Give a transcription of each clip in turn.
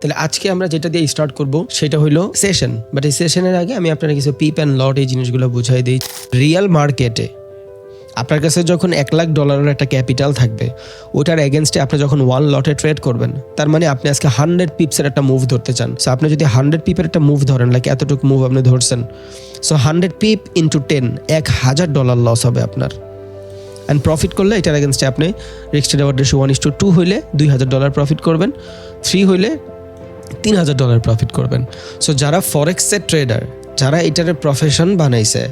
তাহলে আজকে আমরা যেটা দিয়ে স্টার্ট করব সেটা হলো সেশন। বাট এই সেশনের আগে আমি আপনারা কিছু পিপ অ্যান্ড লট এই জিনিসগুলো বুঝাই দিই। রিয়েল মার্কেটে আপনার কাছে যখন $1,00,000 একটা ক্যাপিটাল থাকবে, ওটার এগেনস্টে আপনি যখন 1 লটে ট্রেড করবেন, তার মানে আপনি আজকে 100 পিপসের একটা মুভ ধরতে চান। সো আপনি যদি 100 পিপের একটা মুভ ধরেন, লাইক এতটুকু মুভ আপনি ধরছেন, সো 100 পিপ ইন্টু 10 $1,000 লস হবে আপনার। অ্যান্ড প্রফিট করলে এটার এগেনস্টে আপনি রিস্ক রিওয়ার্ড রেশিও 1:2 হইলে $2,000 প্রফিট করবেন, 3 হইলে $3,000 প্রফিট করবেন। সো যারা ফরেক্সের ট্রেডার, যারা এটার প্রফেশন বানাইছে,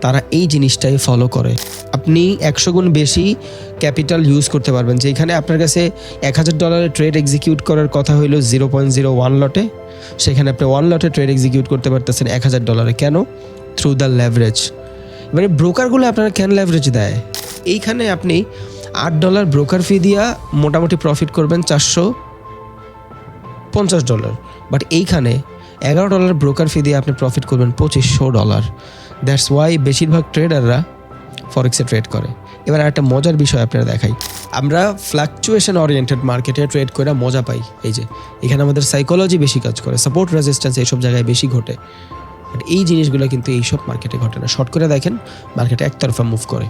তারা এই জিনিসটাই ফলো করে। আপনি 100 গুণ বেশি ক্যাপিটাল ইউজ করতে পারবেন। যেখানে আপনার কাছে $1,000 ট্রেড এক্সিকিউট করার কথা হইলো 0.01 লটে, সেখানে আপনি 1 লটে ট্রেড এক্সিকিউট করতে পারতেছেন $1,000। কেন? Through the leverage. এবারে ব্রোকারগুলো আপনারা কেন লেভারেজ দেয়? এইখানে আপনি $8 ব্রোকার ফি দিয়া মোটামুটি প্রফিট করবেন $450। বাট এইখানে $11 ব্রোকার ফি দিয়ে আপনি প্রফিট করবেন $2,500। দ্যাটস ওয়াই বেশিরভাগ ট্রেডাররা ফরেক্সে ট্রেড করে। এবার একটা মজার বিষয় আপনারা দেখাই। আমরা ফ্লাকচুয়েশন ওরিয়েন্টেড মার্কেটে ট্রেড করে মজা পাই। এই যে এখানে আমাদের সাইকোলজি বেশি কাজ করে, সাপোর্ট রেজিস্ট্যান্স এইসব জায়গায় বেশি ঘটে। বাট এই জিনিসগুলো কিন্তু এইসব মার্কেটে ঘটে না। শর্ট করে দেখেন, মার্কেটে একতরফা মুভ করে।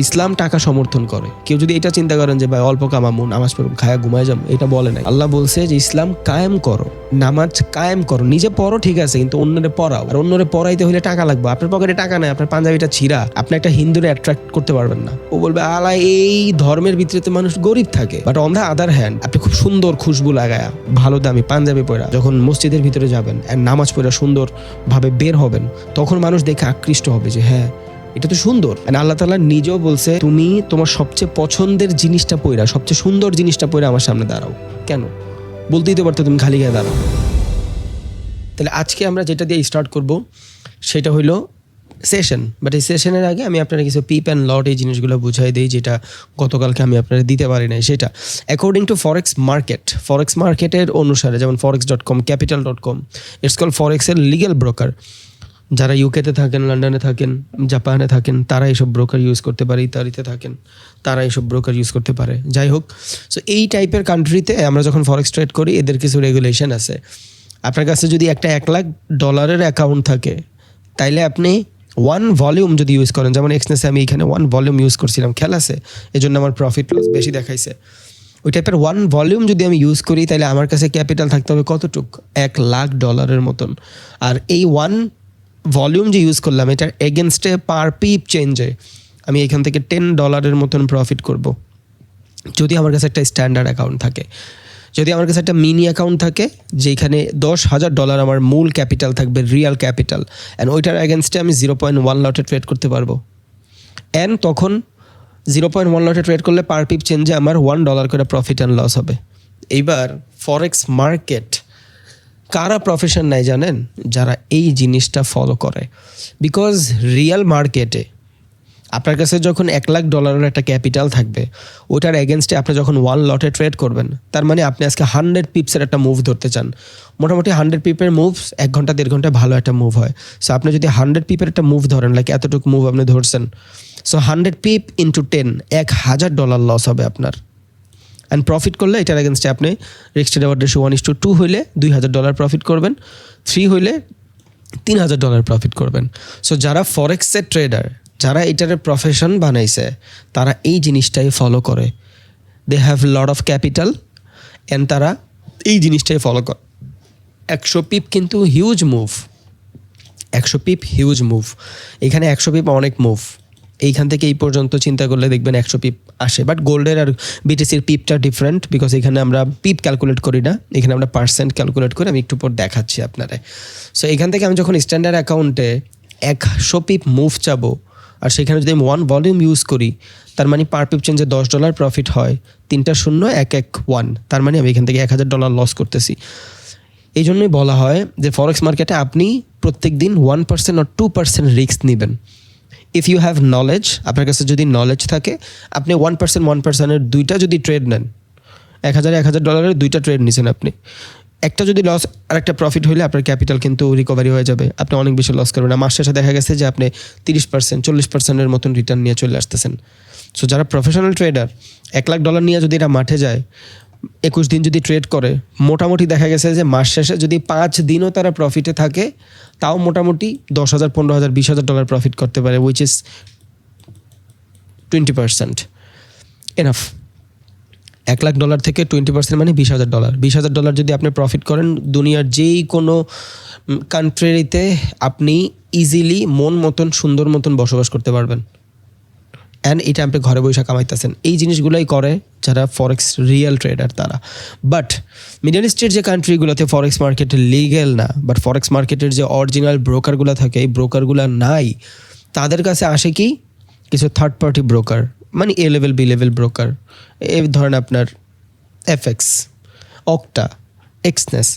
ইসলাম টাকা সমর্থন করে। কেউ যদি এটা চিন্তা করেন যে ভাই অল্প কামামু, নামাজ পড়ুন, খায়া ঘুমায় যাম, এটা বলে নাই। আল্লাহ বলছে যে ইসলাম কায়েম করো, নামাজ কায়েম করো, নিজে পড়ো ঠিক আছে, কিন্তু অন্যরে পড়াও। আর অন্যরে পড়াইতে হলে টাকা লাগবে। আপনার পকেটে টাকা নাই, আপনার পাঞ্জাবিটা ছিঁড়া, আপনি একটা হিন্দুরে অ্যাট্রাক্ট করতে পারবেন না। ও বলবে আলা এই ধর্মের ভিতরে মানুষ গরিব থাকে। But on the other hand, আপনি খুব সুন্দর খুশবু লাগায়া, ভালো দামি পাঞ্জাবি পরা যখন মসজিদের ভিতরে যাবেন আর নামাজ পড়া সুন্দর ভাবে বের হবেন, তখন মানুষ দেখে আকৃষ্ট হবে যে হ্যাঁ এটা তো সুন্দর। আল্লাহ তাআলা নিজেও বলছে তুমি তোমার সবচেয়ে পছন্দের জিনিসটা পয়রা, সবচেয়ে সুন্দর জিনিসটা পয়রা আমার সামনে দাঁড়াও। কেন? বলতেই তো পারতো তুমি খালি গায়ে দাঁড়াও। তাহলে আজকে আমরা যেটা দিয়ে স্টার্ট করব সেটা হইলো সেশন। বাট এই সেশনের আগে আমি আপনারা কিছু পিপ অ্যান্ড লট এই জিনিসগুলো বুঝাই দিই, যেটা গতকালকে আমি আপনারা দিতে পারি নাই। সেটা অ্যাকর্ডিং টু ফরেক্স মার্কেটের অনুসারে, যেমন forex.com, capital.com, ইটস কল ফরেক্সের লিগ্যাল ব্রোকার। যারা ইউকেতে থাকেন, লন্ডনে থাকেন, জাপানে থাকেন, তারা এইসব ব্রোকার ইউজ করতে পারে। ইতালিতে থাকেন, তারা এইসব ব্রোকার ইউজ করতে পারে। যাই হোক, সো এই টাইপের কান্ট্রিতে আমরা যখন ফরেক্স ট্রেড করি, এদের কিছু রেগুলেশন আছে। আপনার কাছে যদি একটা $1,00,000 অ্যাকাউন্ট থাকে, তাইলে আপনি 1 ভলিউম যদি ইউজ করেন, যেমন এক্সনেসে আমি এখানে 1 ভলিউম ইউজ করছিলাম, খেয়াল আছে, এই জন্য আমার প্রফিট লস বেশি দেখাইছে। ওই টাইপের 1 ভলিউম যদি আমি ইউজ করি, তাহলে আমার কাছে ক্যাপিটাল থাকতে হবে কতটুক? $1,00,000 মতন। আর এই 1 ভলিউম যে ইউজ করলাম, এটার এগেনস্টে পার পিপ চেঞ্জে আমি এখান থেকে $10 মতন প্রফিট করব, যদি আমার কাছে একটা স্ট্যান্ডার্ড অ্যাকাউন্ট থাকে। যদি আমার কাছে একটা মিনি অ্যাকাউন্ট থাকে, যেখানে $10,000 আমার মূল ক্যাপিটাল থাকবে, রিয়াল ক্যাপিটাল, অ্যান্ড ওইটার এগেনস্টে আমি 0.1 লটে ট্রেড করতে পারবো। অ্যান্ড তখন 0.1 লটে ট্রেড করলে পার পিপ চেঞ্জে আমার $1 করে প্রফিট অ্যান্ড লস হবে। এইবার ফরেক্স মার্কেট কারা প্রফেশন নাই জানেন? যারা এই জিনিসটা ফলো করে। বিকজ রিয়েল মার্কেটে আপনার কাছে যখন $1,00,000 একটা ক্যাপিটাল থাকবে, ওটার এগেনস্টে আপনি যখন 1 লটে ট্রেড করবেন, তার মানে আপনি আজকে 100 পিপসের একটা মুভ ধরতে চান। মোটামুটি 100 পিপের মুভ 1 ঘন্টা 1.5 ঘন্টা ভালো একটা মুভ হয়। সো আপনি যদি 100 পিপের একটা মুভ ধরেন, লাইক এতটুকু মুভ আপনি ধরছেন, সো 100 পিপ ইন্টু 10 $1,000 লস হবে আপনার। অ্যান্ড প্রফিট করলে এটার এগেনস্টে আপনি রিস্ক রিওয়ার্ড রেশিও 1:2 হইলে $2,000 প্রফিট করবেন, 3 হইলে $3,000 প্রফিট করবেন। সো যারা ফরেক্সের ট্রেডার, যারা এটার প্রফেশন বানাইছে, তারা এই জিনিসটাই ফলো করে। They have lot of capital and তারা এই জিনিসটাই ফলো করে। 100 পিপ কিন্তু huge move, 100 pip huge move. এখানে 100 পিপ অনেক মুভ। এইখান থেকে এই পর্যন্ত চিন্তা করলে দেখবেন 100 পিপ আসে। বাট গোল্ডের আর বিটিসির পিপটা ডিফারেন্ট, বিকজ এখানে আমরা পিপ ক্যালকুলেট করি না, এখানে আমরা পার্সেন্ট ক্যালকুলেট করি। আমি একটু পর দেখাচ্ছি আপনারা। সো এখান থেকে আমি যখন স্ট্যান্ডার্ড অ্যাকাউন্টে 100 পিপ মুভ চাবো, আর সেখানে যদি আমি 1 ভলিউম ইউজ করি, তার মানে পার পিপ চেঞ্জে $10 প্রফিট হয়, 3টা 0 1 1 1, তার মানে আমি এখান থেকে $1,000 লস করতেছি। এই জন্যই বলা হয় যে ফরেক্স মার্কেটে আপনি প্রত্যেক দিন 1% or 2% রিস্ক নেবেন। ইফ ইউ হ্যাভ নলেজ, আপনার কাছে যদি নলেজ থাকে, আপনি 1%-1%-এর 2টা যদি ট্রেড নেন, $1,000 2টা ট্রেড নিছেন আপনি, একটা যদি লস আর একটা প্রফিট হইলে আপনার ক্যাপিটাল কিন্তু রিকভারি হয়ে যাবে। আপনি অনেক বেশি লস করবেন না। মাস শেষে দেখা গেছে যে আপনি 30% 40%-এর মতন রিটার্ন নিয়ে চলে আসতেছেন। সো যারা প্রফেশনাল ট্রেডার, $1,00,000 নিয়ে যদি এরা মাঠে যায়, 21 দিন যদি ট্রেড করে, মোটামুটি দেখা গেছে যে মাস শেষে যদি 5 দিনও তারা প্রফিটে থাকে, তাও মোটামুটি $10,000, $15,000, $20,000 প্রফিট করতে পারে, উইচ ইজ 20%। এনাফ। $1,00,000 থেকে 20% মানে $20,000। $20,000 যদি আপনি প্রফিট করেন, দুনিয়ার যেই কোনো কান্ট্রিতে আপনি ইজিলি মন মতন সুন্দর মতন বসবাস করতে পারবেন। অ্যান্ড এটা আপনি ঘরে বসে কামাইতেছেন। এই জিনিসগুলোই করে যারা ফরেক্স রিয়েল ট্রেডার তারা। বাট মিডল ইস্টের যে কান্ট্রিগুলোতে ফরেক্স মার্কেট লিগ্যাল না, বাট ফরেক্স মার্কেটের যে অরিজিনাল ব্রোকারগুলো থাকে, এই ব্রোকারগুলো নাই, তাদের কাছে আসে কি কিছু থার্ড পার্টি ব্রোকার, মানে A level B level broker. এই ধরেন আপনার এফএক্স, অক্টা, এক্সনেস,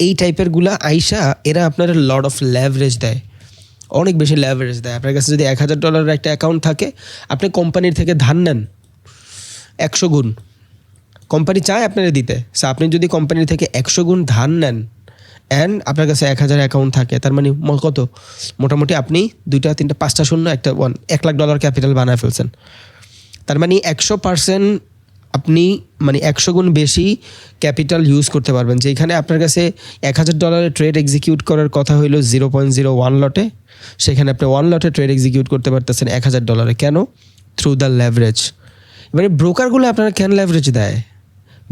এই টাইপেরগুলা আইসা এরা আপনার লট অফ ল্যাভারেজ দেয়, অনেক বেশি ল্যাভারেজ দেয়। আপনার কাছে যদি $1,000 একটা অ্যাকাউন্ট থাকে, আপনি কোম্পানির থেকে ধার নেন 100 গুণ, কোম্পানি চায় আপনারা দিতে। সো আপনি যদি কোম্পানির থেকে 100 গুণ ধার নেন অ্যান্ড আপনার কাছে 1,000 অ্যাকাউন্ট থাকে, তার মানে কত? মোটামুটি আপনি 2টা 3টা 5টা শূন্য একটা $1,00,000 ক্যাপিটাল বানায় ফেলছেন। তার মানে 100% আপনি মানে 100 গুণ বেশি ক্যাপিটাল ইউজ করতে পারবেন। যেখানে আপনার কাছে $1,000 ট্রেড এক্সিকিউট করার কথা হইলো 0.01 লটে, সেখানে আপনি 1 লটে ট্রেড এক্সিকিউট করতে পারতেছেন $1,000। কেন? Through the leverage. এবারে ব্রোকারগুলো আপনারা কেন লেভারেজ দেয়?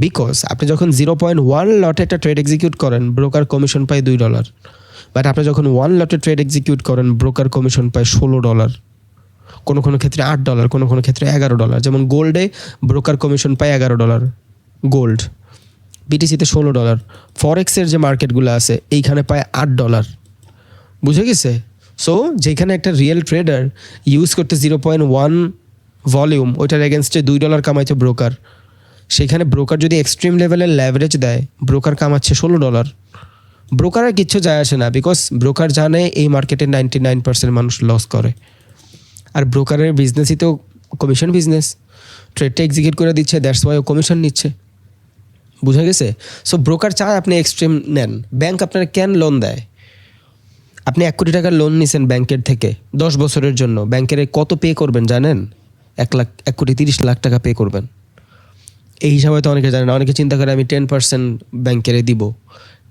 বিকজ আপনি যখন 0.1 লটে একটা ট্রেড এক্সিকিউট করেন, ব্রোকার কমিশন পায় $2। বাট আপনি যখন 1 লটে ট্রেড এক্সিকিউট করেন, ব্রোকার কমিশন পায় $16, কোনো কোনো ক্ষেত্রে $8, কোনো কোনো ক্ষেত্রে $11। যেমন গোল্ডে ব্রোকার কমিশন পায় $11 গোল্ড, বিটিসিতে $16। ফরেক্সের যে মার্কেটগুলো আছে এইখানে পায় $8। বুঝে গেছে? সো যেখানে একটা রিয়েল ট্রেডার ইউজ করতে 0.1 ভলিউম, ওইটার এগেনস্টে $2 কামাইছে ব্রোকার, সেখানে ব্রোকার যদি এক্সট্রিম লেভেলের ল্যাভারেজ দেয়, ব্রোকার কামাচ্ছে $16। ব্রোকারের কিচ্ছু যায় আসে না, বিকজ ব্রোকার জানে এই মার্কেটে 99% মানুষ লস করে। আর ব্রোকারের বিজনেসই তো কমিশন বিজনেস, ট্রেডটা এক্সিকিউট করে দিচ্ছে, দ্যাটস ওয়াই ও কমিশন নিচ্ছে। বুঝা গেছে? সো ব্রোকার চায় আপনি এক্সট্রিম নেন। ব্যাংক আপনার কেন লোন দেয়? আপনি 1 কোটি টাকার লোন নিছেন ব্যাংকের থেকে 10 বছরের জন্য, ব্যাংকের কত পে করবেন জানেন? 1,30,00,000 টাকা পে করবেন। এই হিসাবে তো অনেকে জানে না। অনেকে চিন্তা করে আমি 10% ব্যাংকের দিব।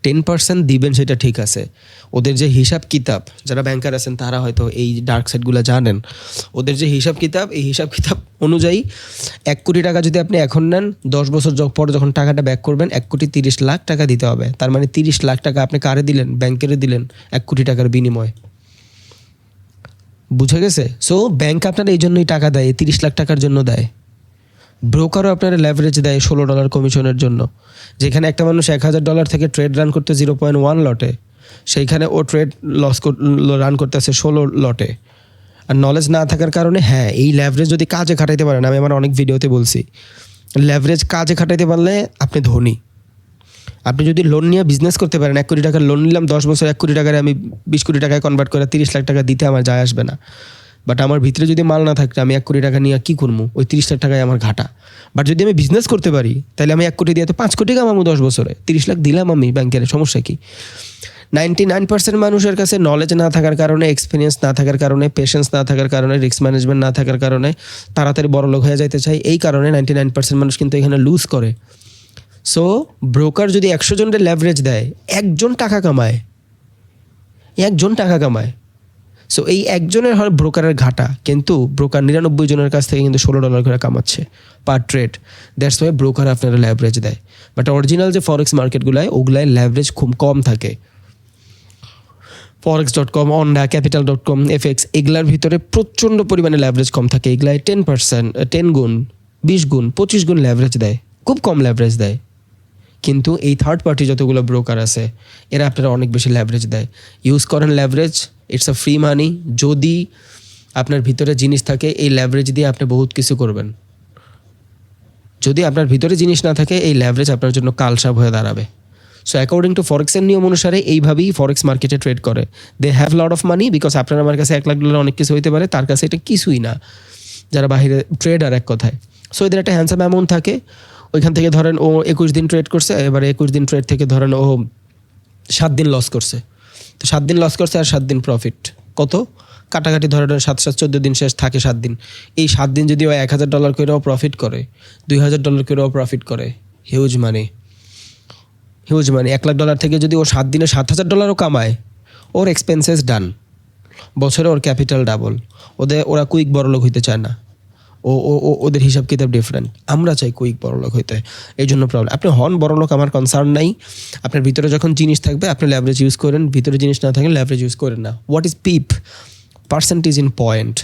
10% দিবেন সেটা ঠিক আছে, ওদের যে হিসাব কিতাব, যারা ব্যাংকার আছেন তারা হয়তো এই ডার্ক সাইডগুলো জানেন। ওদের যে হিসাব কিতাব, এই হিসাব কিতাব অনুযায়ী 1 কোটি টাকা যদি আপনি এখন নেন, 10 বছর পর যখন টাকাটা ব্যাক করবেন 1,30,00,000 টাকা দিতে হবে। তার মানে 30,00,000 টাকা আপনি কারে দিলেন? ব্যাংকেরে দিলেন 1 কোটি টাকার বিনিময়ে। বুঝে গেছে? সো ব্যাংক আপনারা এই জন্যই টাকা দেয়, 30,00,000 টাকার জন্য দেয়। ব্রোকারও আপনারা লেভারেজ দেয় $16 কমিশনের জন্য। যেখানে একটা মানুষ $1,000 থেকে ট্রেড রান করতে 0.1 লটে, সেইখানে ও ট্রেড রান করতেছে 16 লটে। আর নলেজ না থাকার কারণে, হ্যাঁ, এই লেভারেজ যদি কাজে খাটাইতে পারেন, আমি আমার অনেক ভিডিওতে বলছি, লেভারেজ কাজে খাটাইতে পারলে আপনি ধনী। আপনি যদি লোন নিয়ে বিজনেস করতে পারেন, 1 কোটি টাকার লোন নিলাম, 10 বছর 1 কোটি টাকায় আমি 20 কোটি টাকায় কনভার্ট করে 30,00,000 টাকা দিতে আমার যায় আসবে না। বাট আমার ভিতরে যদি মাল না থাকে, আমি 1 কোটি টাকা নিয়ে কী করবো? ওই 30,00,000 টাকায় আমার ঘাটা। বাট যদি আমি বিজনেস করতে পারি, তাহলে আমি 1 কোটি দিয়ে তো 5 কোটি কামাবো 10 বছরে। 30,00,000 দিলাম আমি ব্যাংকের, সমস্যা কি? 99% মানুষের কাছে নলেজ না থাকার কারণে, এক্সপিরিয়েন্স না থাকার কারণে, পেশেন্স না থাকার কারণে, রিস্ক ম্যানেজমেন্ট না থাকার কারণে তাড়াতাড়ি বড়লোক হয়ে যাইতে চায়। এই কারণে 99% মানুষ কিন্তু এখানে লুজ করে। সো ব্রোকার যদি 100 জনের লেভারেজ দেয়, একজন টাকা কামায়, সো এই একজনের হয় ব্রোকারের ঘাটা, কিন্তু ব্রোকার 99 জনের কাছ থেকে কিন্তু $16 করে কামাচ্ছে per trade. That's why broker আপনারা লেভারেজ দেয়। বাট অরিজিনাল যে ফরেক্স মার্কেটগুলোয়, ওগুলায় লেভারেজ খুব কম থাকে। forex.com, অন্ডা, capital.com, এফএক্স, এগুলার ভিতরে প্রচণ্ড পরিমাণে লেভারেজ কম থাকে। এগুলায় 10%, 10 গুণ, 20 গুণ, 25 গুণ লেভারেজ দেয়, খুব কম লেভারেজ দেয়। কিন্তু এই থার্ড পার্টি যতগুলো ব্রোকার আছে, এরা আপনারা অনেক বেশি লেভারেজ দেয়। ইউজ করেন লেভারেজ, ইটস আ ফ্রি মানি। যদি আপনার ভিতরে জিনিস থাকে, এই লেভারেজ দিয়ে আপনি বহুত কিছু করবেন। যদি আপনার ভিতরে জিনিস না থাকে, এই লেভারেজ আপনার জন্য কালসাপ হয়ে দাঁড়াবে। সো অ্যাকর্ডিং টু ফরেক্সের নিয়ম অনুসারে এইভাবেই ফরেক্স মার্কেটে ট্রেড করে। They have lot of money, because আপনার আমার কাছে $1,00,000 অনেক কিছু হইতে পারে, তার কাছে এটা কিছুই না, যারা বাইরে ট্রেডার এক কথায়। সো এদের একটা হ্যান্ডসাম অ্যামাউন্ট থাকে। ওইখান থেকে ধরেন ও 21 দিন ট্রেড করছে, এবারে 21 দিন ট্রেড থেকে ধরেন ও 7 দিন লস করছে। তো 7 দিন লস করছে আর 7 দিন প্রফিট। কত কাটাকাটি ধরেন 7 14 দিন শেষ থাকে 7 দিন। এই 7 দিন যদি ও $1,000 করেও প্রফিট করে, $2,000 করেও প্রফিট করে, হিউজ মানি, হিউজ মানি। $1,00,000 থেকে যদি ও 7 দিনে $7,000 কামায়, ওর এক্সপেন্সেস ডান, বছরে ওর ক্যাপিটাল ডাবল। ওরা কুইক বড়লোক হইতে চায় না, ওদের হিসাব কিতাব ডিফারেন্ট। আমরা চাই কুইক বড়লোক হইতে, এই জন্য প্রবলেম। আপনি হন বড়লোক, আমার কনসার্ন নাই। আপনার ভিতরে যখন জিনিস থাকবে আপনি ল্যাভারেজ ইউজ করেন, ভিতরে জিনিস না থাকলে ল্যাভারেজ ইউজ করেন না। What is pip? Percentage in point.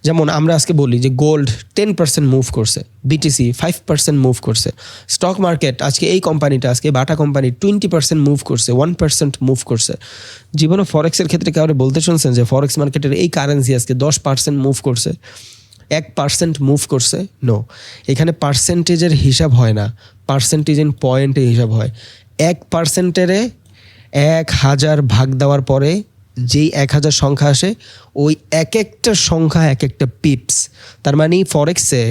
যেমন আমরা আজকে বলি যে গোল্ড 10% মুভ করছে, বিটিসি 5% মুভ করছে, স্টক মার্কেট আজকে এই কোম্পানিটা, আজকে বাটা কোম্পানি 20% মুভ করছে, 1% মুভ করছে। জীবনে ফরেক্সের ক্ষেত্রে কাউরে বলতে শুনছেন যে ফরেক্স মার্কেটের এই কারেন্সি আজকে 10% মুভ করছে, 1% মুভ করছে? নো। এখানে পার্সেন্টেজের হিসাব হয় না, পার্সেন্টেজ ইন পয়েন্টে হিসাব হয়। 1%-এ 1000 ভাগ দেওয়ার পরে যেই 1000 সংখ্যা আসে, ওই এক একটা সংখ্যা এক একটা পিপস। তার মানে ফরেক্সে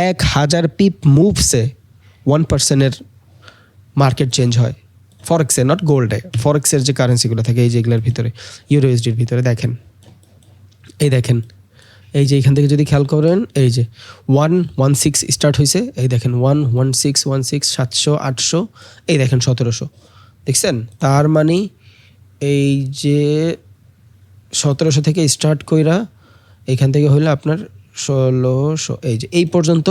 1000 পিপ মুভসে 1%-এর মার্কেট চেঞ্জ হয়। ফরেক্সে, নট গোল্ডে। ফরেক্সের যে কারেন্সিগুলো থাকে এই যেগুলোর ভিতরে, ইউরোএসডির ভিতরে দেখেন, এই দেখেন, এই যে এখান থেকে যদি খেয়াল করেন, এই যে 116 স্টার্ট হয়েছে, এই দেখেন 116 700 800, এই দেখেন 1700, দেখছেন? তার মানে এই যে 1700 থেকে স্টার্ট কইরা এখান থেকে হইলো আপনার 1600, এই যে এই পর্যন্ত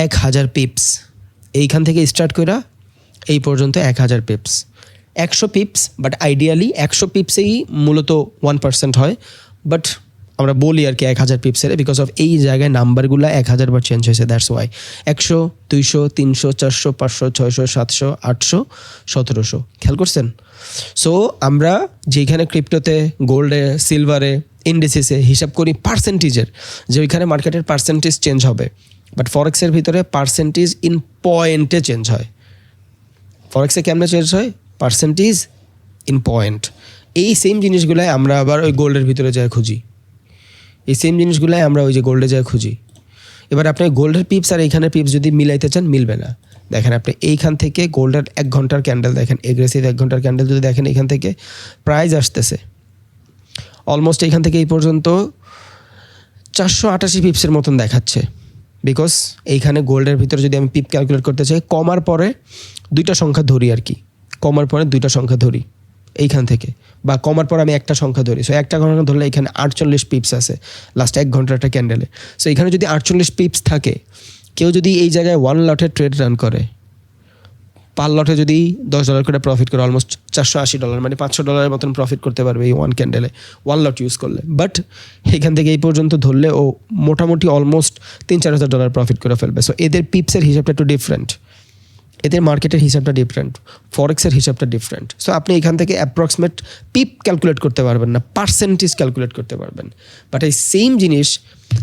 1000 পিপস। এইখান থেকে স্টার্ট কইরা এই পর্যন্ত 1000 পিপস, 100 পিপস। বাট আইডিয়ালি 100 পিপসেই মূলত 1% হয়, বাট আমরা বলি আর কি 1000 পিপসের, বিকজ অফ এই জায়গায় নাম্বারগুলো 1000 বার চেঞ্জ হয়েছে, দ্যাটস ওয়াই। 100, 200, 300, 400, 500, 600, 700, 800, 1700, খেয়াল করছেন? সো আমরা যেখানে ক্রিপ্টোতে, গোল্ডে, সিলভারে, ইন্ডিসিসে হিসাব করি পার্সেন্টেজের, যে ওইখানে মার্কেটের পার্সেন্টেজ চেঞ্জ হবে, বাট ফরেক্সের ভিতরে পার্সেন্টেজ ইন পয়েন্টে চেঞ্জ হয়। ফরেক্সে কেমনে চেঞ্জ হয়? Percentage in point. এই সেম জিনিসগুলাই আমরা আবার ওই গোল্ডের ভিতরে যাই খুঁজি, এই সেম জিনিসগুলাই আমরা ওই যে গোল্ডে যাই খুঁজি। এবার আপনি গোল্ডের পিপস আর এইখানের পিপস যদি মিলাইতে চান, মিলবে না। দেখেন আপনি এইখান থেকে গোল্ডের 1 ঘন্টার ক্যান্ডেল দেখেন, এগ্রেসিভ 1 ঘন্টার ক্যান্ডেল যদি দেখেন, এখান থেকে প্রাইস আসতেছে অলমোস্ট এইখান থেকে এই পর্যন্ত 488 পিপসের মতন দেখাচ্ছে। বিকজ এইখানে গোল্ডের ভিতরে যদি আমি পিপ ক্যালকুলেট করতে চাই, কমার পরে 2টা সংখ্যা ধরি আর কি, কমার পরে 2টা সংখ্যা ধরি এইখান থেকে, বা কমার পর আমি একটা সংখ্যা ধরি। সো একটা সংখ্যা ধরলে এখানে 48 পিপস আছে লাস্ট 1 ঘন্টার একটা ক্যান্ডেলে। সো এখানে যদি 48 পিপস থাকে, কেউ যদি এই জায়গায় 1 লটের ট্রেড রান করে, পার লটে যদি $10 করে প্রফিট করে, অলমোস্ট $480, মানে $500 মতন প্রফিট করতে পারবে এই 1 ক্যান্ডেলে 1 লট ইউজ করলে। বাট এখান থেকে এই পর্যন্ত ধরলে ও মোটামুটি অলমোস্ট $3-4 প্রফিট করে ফেলবে। সো এদের পিপসের হিসাবটা একটু ডিফারেন্ট, এদের মার্কেটের হিসাবটা ডিফারেন্ট, ফরেক্সের হিসাবটা ডিফারেন্ট। সো আপনি এখান থেকে অ্যাপ্রক্সিমেট পিপ ক্যালকুলেট করতে পারবেন না, পার্সেন্টেজ ক্যালকুলেট করতে পারবেন। বাট এই সেম জিনিস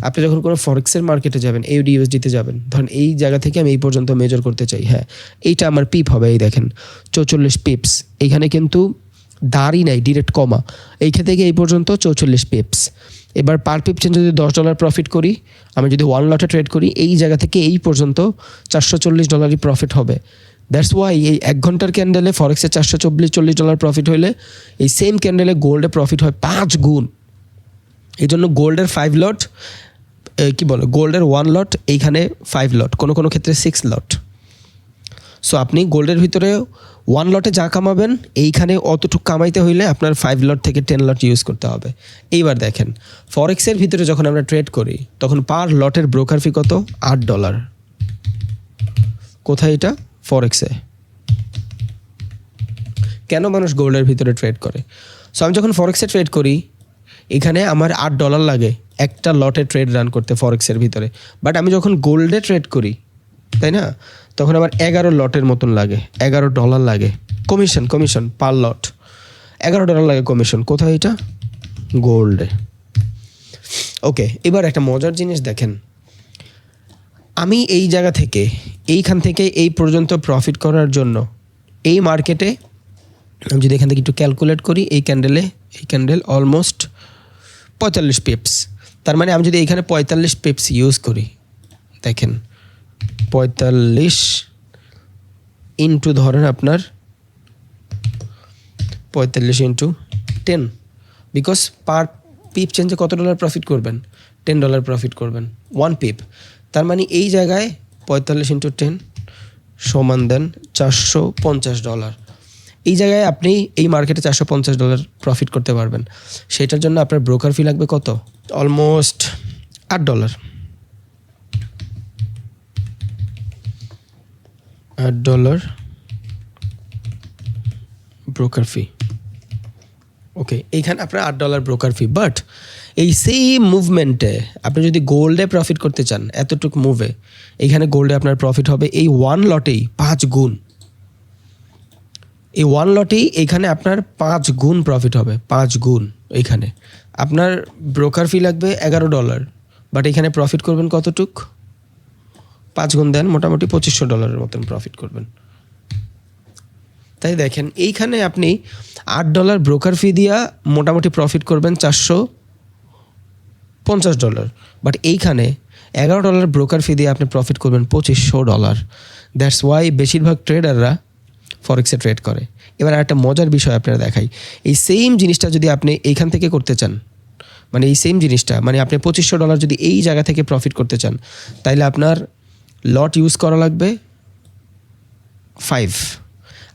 আপনি যখন কোনো ফরেক্সের মার্কেটে যাবেন, AUD USDতে যাবেন, ধরেন এই জায়গা থেকে আমি এই পর্যন্ত মেজর করতে চাই, হ্যাঁ এইটা আমার পিপ হবে, এই দেখেন 44 পিপস। এইখানে কিন্তু দাঁড়ই নাই, ডিরেক্ট কমা, এইখান থেকে এই পর্যন্ত 44 পিপস। এবার পার পিপ চেঞ্জ যদি $10 প্রফিট করি, আমি যদি 1 লটে ট্রেড করি, এই জায়গা থেকে এই পর্যন্ত $440 প্রফিট হবে। দ্যাটস ওয়াই এই 1 ঘন্টার ক্যান্ডেলে ফরেক্সে $440 প্রফিট হইলে, এই সেম ক্যান্ডেলে গোল্ডে প্রফিট হয় 5 গুণ। এই জন্য গোল্ডের 5 লট, কি বলে, গোল্ডের 1 লট, এইখানে 5 লট, কোনো ক্ষেত্রে 6 লট। সো আপনি গোল্ডের ভিতরে 1 লটে যা কামাবেন, এইখানে অতটুকু কামাইতে হইলে আপনার 5 লট থেকে 10 লট ইউজ করতে হবে। এইবার দেখেন ফরেক্সের ভিতরে যখন আমরা ট্রেড করি, তখন পার লটের ব্রোকার ফি কত? $8। কোথায় এটা? ফরেক্সে। কেন মানুষ গোল্ডের ভিতরে ট্রেড করে? সো আমি যখন ফরেক্সে ট্রেড করি, এখানে আমার $8 লাগে একটা লটে ট্রেড রান করতে ফরেক্সের ভিতরে। বাট আমি যখন গোল্ডে ট্রেড করি, তাই না, তখন আমার 11 লটের মতন লাগে, $11 লাগে কমিশন পার লট, $11 লাগে কমিশন। কোথায় এটা? গোল্ডে। ওকে, এবার একটা মজার জিনিস দেখেন, আমি এই জায়গা থেকে, এইখান থেকে এই পর্যন্ত প্রফিট করার জন্য এই মার্কেটে আমি যদি এখান থেকে একটু ক্যালকুলেট করি, এই ক্যান্ডেল অলমোস্ট 45 পিপস। তার মানে আমি যদি এখানে 45 পিপস ইউজ করি, দেখেন 45 ইন্টু ধরেন আপনার 45 ইন্টু 10, বিকজ পার পিপ চেঞ্জে কত ডলার প্রফিট করবেন? $10 প্রফিট করবেন 1 পিপ। তার মানে এই জায়গায় 45 ইন্টু 10 সমান দেন $450। এই জায়গায় আপনি এই মার্কেটে $450 প্রফিট করতে পারবেন। সেটার জন্য আপনার ব্রোকার ফি লাগবে কত? অলমোস্ট $8। $8 ব্রোকার ফি। ওকে, এইখানে আপনার $8 ব্রোকার ফি। বাট এই সেম মুভমেন্টে আপনি যদি গোল্ডে প্রফিট করতে চান, এতটুকু মুভে এইখানে গোল্ডে আপনার প্রফিট হবে এই 1 লটেই 5 গুণ। এই 1 লটেই এইখানে আপনার 5 গুণ প্রফিট হবে, 5 গুণ। এইখানে আপনার ব্রোকার ফি লাগবে $11, বাট এখানে প্রফিট করবেন কতটুক? 5 গুণ দেন, মোটামুটি $2500 মতন প্রফিট করবেন। তাই দেখেন এইখানে আপনি $8 ব্রোকার ফি দিয়া মোটামুটি প্রফিট করবেন $450, বাট এইখানে $11 ব্রোকার ফি দিয়ে আপনি প্রফিট করবেন $2500। দ্যাটস ওয়াই বেশিরভাগ ট্রেডাররা ফরেক্সে ট্রেড করে। এবার একটা মজার বিষয় আপনারা দেখাই, এই সেম জিনিসটা যদি আপনি এইখান থেকে করতে চান, মানে এই সেম জিনিসটা, মানে আপনি $2500 যদি এই জায়গা থেকে প্রফিট করতে চান, তাইলে আপনার লট ইউজ করা লাগবে 5,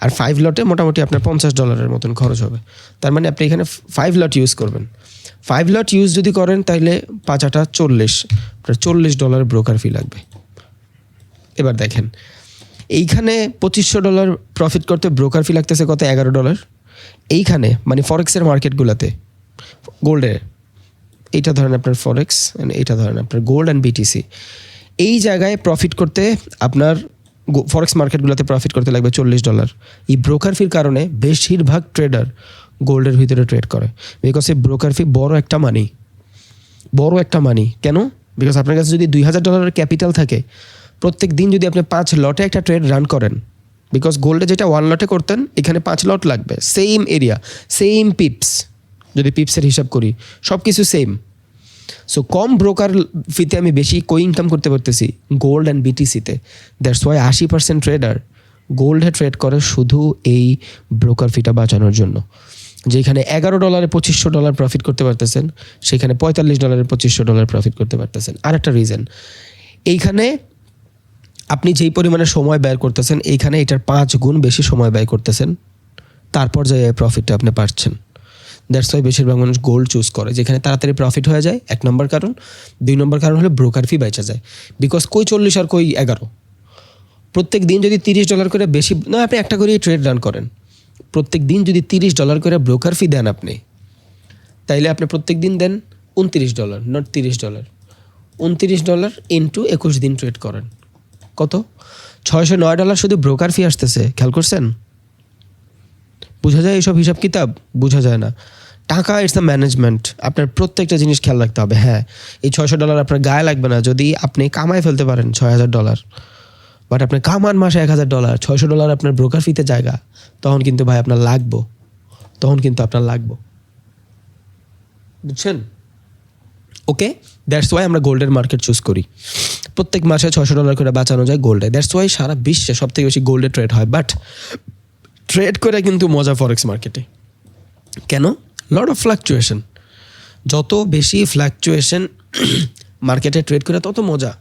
আর 5 লটে মোটামুটি আপনার $50 মতন খরচ হবে। তার মানে আপনি এখানে 5 লট ইউজ করবেন। 5 লট ইউজ যদি করেন তাহলে 5 8 40, আপনার $40 ব্রোকার ফি লাগবে। এবার দেখেন এইখানে $2500 প্রফিট করতে ব্রোকার ফি লাগতেছে কত? $11। এইখানে মানে ফরেক্সের মার্কেটগুলোতে গোল্ডে, এইটা ধরেন আপনার ফরেক্স, এইটা ধরেন আপনার গোল্ড অ্যান্ড বিটিসি, এই জায়গায় প্রফিট করতে আপনার ফরেক্স মার্কেটগুলোতে প্রফিট করতে লাগবে $40। এই ব্রোকার ফির কারণে বেশিরভাগ ট্রেডার গোল্ডের ভিতরে ট্রেড করে, বিকজ এই ব্রোকার ফি বড় একটা মানি। কেন? বিকজ আপনার কাছে যদি $2000 ক্যাপিটাল থাকে, প্রত্যেক দিন যদি আপনি 5 লটে একটা ট্রেড রান করেন, বিকজ গোল্ডে যেটা 1 লটে করতেন এখানে 5 লট লাগবে, সেম এরিয়া, সেম পিপস, যদি পিপসের হিসাব করি সব কিছু সেম। সো কম ব্রোকার ফিতে আমি বেশি ইনকাম করতে পারতেছি গোল্ড অ্যান্ড বিটিসিতে। দ্যাটস ওয়াই 80% ট্রেডার গোল্ডে ট্রেড করে শুধু এই ব্রোকার ফিটা বাঁচানোর জন্য। যেখানে $11 $2500 প্রফিট করতে পারতেছেন, সেখানে $45 $2500 প্রফিট করতে পারতেছেন। আর একটা রিজন, এইখানে আপনি যেই পরিমাণে সময় ব্যয় করতেছেন, এইখানে এটার 5 গুণ বেশি সময় ব্যয় করতেছেন, তারপর যে প্রফিটটা আপনি পাচ্ছেন। দ্যাটস ওয়াই বেশিরভাগ মানুষ গোল্ড চুজ করে, যেখানে তাড়াতাড়ি প্রফিট হয়ে যায়, 1 নম্বর কারণ। 2 নম্বর কারণ হলো ব্রোকার ফি বেঁচে যায়, বিকজ কই 40 আর কই 11। প্রত্যেক দিন যদি $30 করে বেশি না, আপনি একটা করেই ট্রেড রান করেন, প্রত্যেক দিন যদি $30 করে ব্রোকার ফি দেন আপনি, তাইলে আপনি প্রত্যেক দিন দেন $29, নট $30। $29 ইন্টু 21 দিন ট্রেড করেন, কত? $609 শুধু ব্রোকার ফি আসতেছে। খেয়াল করছেন? বোঝা যায় এইসব হিসাব কিতাব? বোঝা যায় না। টাকা ইটস আ ম্যানেজমেন্ট, আপনার প্রত্যেকটা জিনিস খেয়াল রাখতে হবে। হ্যাঁ, এই $600 আপনার গায়ে লাগবে না যদি আপনি কামাই ফেলতে পারেন $6000, বাট আপনি কামান মাসে $1000, $600 আপনার ব্রোকার ফিতে জায়গা, তখন কিন্তু ভাই আপনার লাগবো, বুঝছেন? ওকে, দ্যাটস ওয়াই আমরা গোল্ডের মার্কেট চুজ করি। প্রত্যেক মাসে $600 করে বাঁচানো যায় গোল্ডে। দ্যাটস ওয়াই সারা বিশ্বে সব থেকে বেশি গোল্ডে ট্রেড হয়। বাট ট্রেড করে কিন্তু মজা ফরেক্স মার্কেটে। কেন? Lot of fluctuation. যত বেশি ফ্লাকচুয়েশন মার্কেটে ট্রেড করে তত মজা।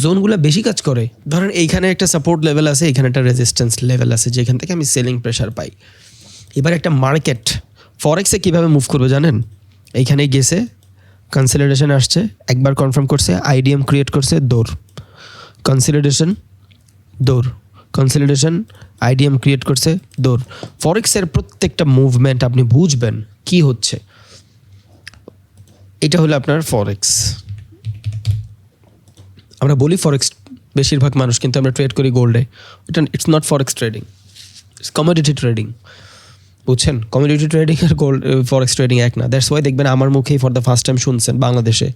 জোনগুলো বেশি কাজ করে। ধরেন এইখানে একটা সাপোর্ট লেভেল আছে, এখানে একটা রেজিস্ট্যান্স লেভেল আছে, যেখান থেকে আমি সেলিং প্রেশার পাই। এবার একটা মার্কেট ফরেক্সে কীভাবে মুভ করবে জানেন? এইখানে গেছে, কনসলিডেশন আসছে, একবার কনফার্ম করছে, আইডিএম ক্রিয়েট করছে, দৌড়, কনসলিডেশন, আইডিএম ক্রিয়েট করছে, দৌড়। ফরেক্সের প্রত্যেকটা মুভমেন্ট আপনি বুঝবেন কি হচ্ছে। এটা হলো আপনার ফরেক্স। আমরা বলি ফরেক্স, বেশিরভাগ মানুষ, কিন্তু আমরা ট্রেড করি গোল্ডে। এটা it's not forex trading, it's commodity trading. বুঝছেন? কমোডিটি ট্রেডিং আর গোল্ড ফরেক্স ট্রেডিং এক না। দ্যাটস ওয়াই দেখবেন আমার মুখেই ফর দ্য ফার্স্ট টাইম শুনছেন বাংলাদেশে,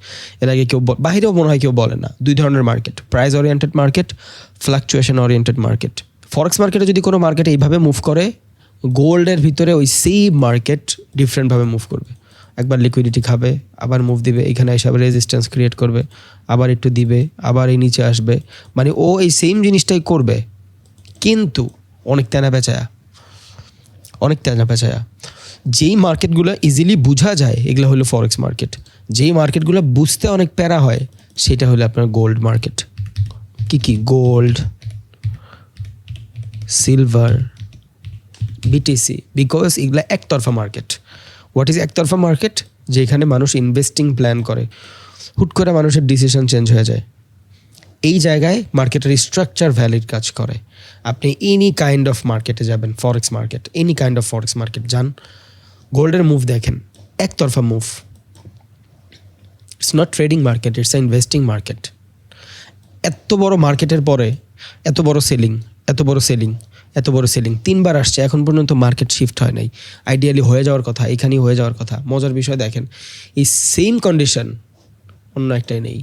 এর আগে কেউ, বাহিরেও মনে হয় কেউ বলে না। 2 ধরনের market, price oriented market, fluctuation oriented market. Forex মার্কেটে যদি কোনো মার্কেট এইভাবে মুভ করে, গোল্ডের ভিতরে ওই সেম মার্কেট ডিফারেন্টভাবে মুভ করবে। একবার লিকুইডিটি খাবে, আবার মুভ দিবে, এখানে হিসাবে রেজিস্ট্যান্স ক্রিয়েট করবে, আবার একটু দিবে, আবার এই নিচে আসবে। মানে ও এই সেম জিনিসটাই করবে, কিন্তু অনেক তেনা বেচায়া। যেই মার্কেটগুলো ইজিলি বোঝা যায় এগুলো হলো ফরেক্স মার্কেট। যেই মার্কেটগুলো বুঝতে অনেক প্যারা হয় সেটা হলো আপনার গোল্ড মার্কেট। কি গোল্ড, সিলভার, বিটিসি, বিকজ এগুলা একতরফা মার্কেট। হোয়াট ইজ একতরফা মার্কেট? যেখানে মানুষ ইনভেস্টিং প্ল্যান করে, হুট করে মানুষের ডিসিশন চেঞ্জ হয়ে যায়। এই জায়গায় মার্কেটের স্ট্রাকচার ভ্যালিড কাজ করে। আপনি এনি কাইন্ড অফ মার্কেটে যাবেন, ফরেক্স market, any kind of forex market যান, গোল্ডের মুভ দেখেন, একতরফা move. It's not trading market, it's a investing market. এত বড় মার্কেটের পরে এত বড় সেলিং, এত বড় সেলিং, এত বড় সেলিং 3বার আসছে, এখন পর্যন্ত মার্কেট শিফট হয় নাই। আইডিয়ালি হয়ে যাওয়ার কথা, এখানেই হয়ে যাওয়ার কথা। মজার বিষয় দেখেন, এই সেম কন্ডিশন অন্য একটাই নেই।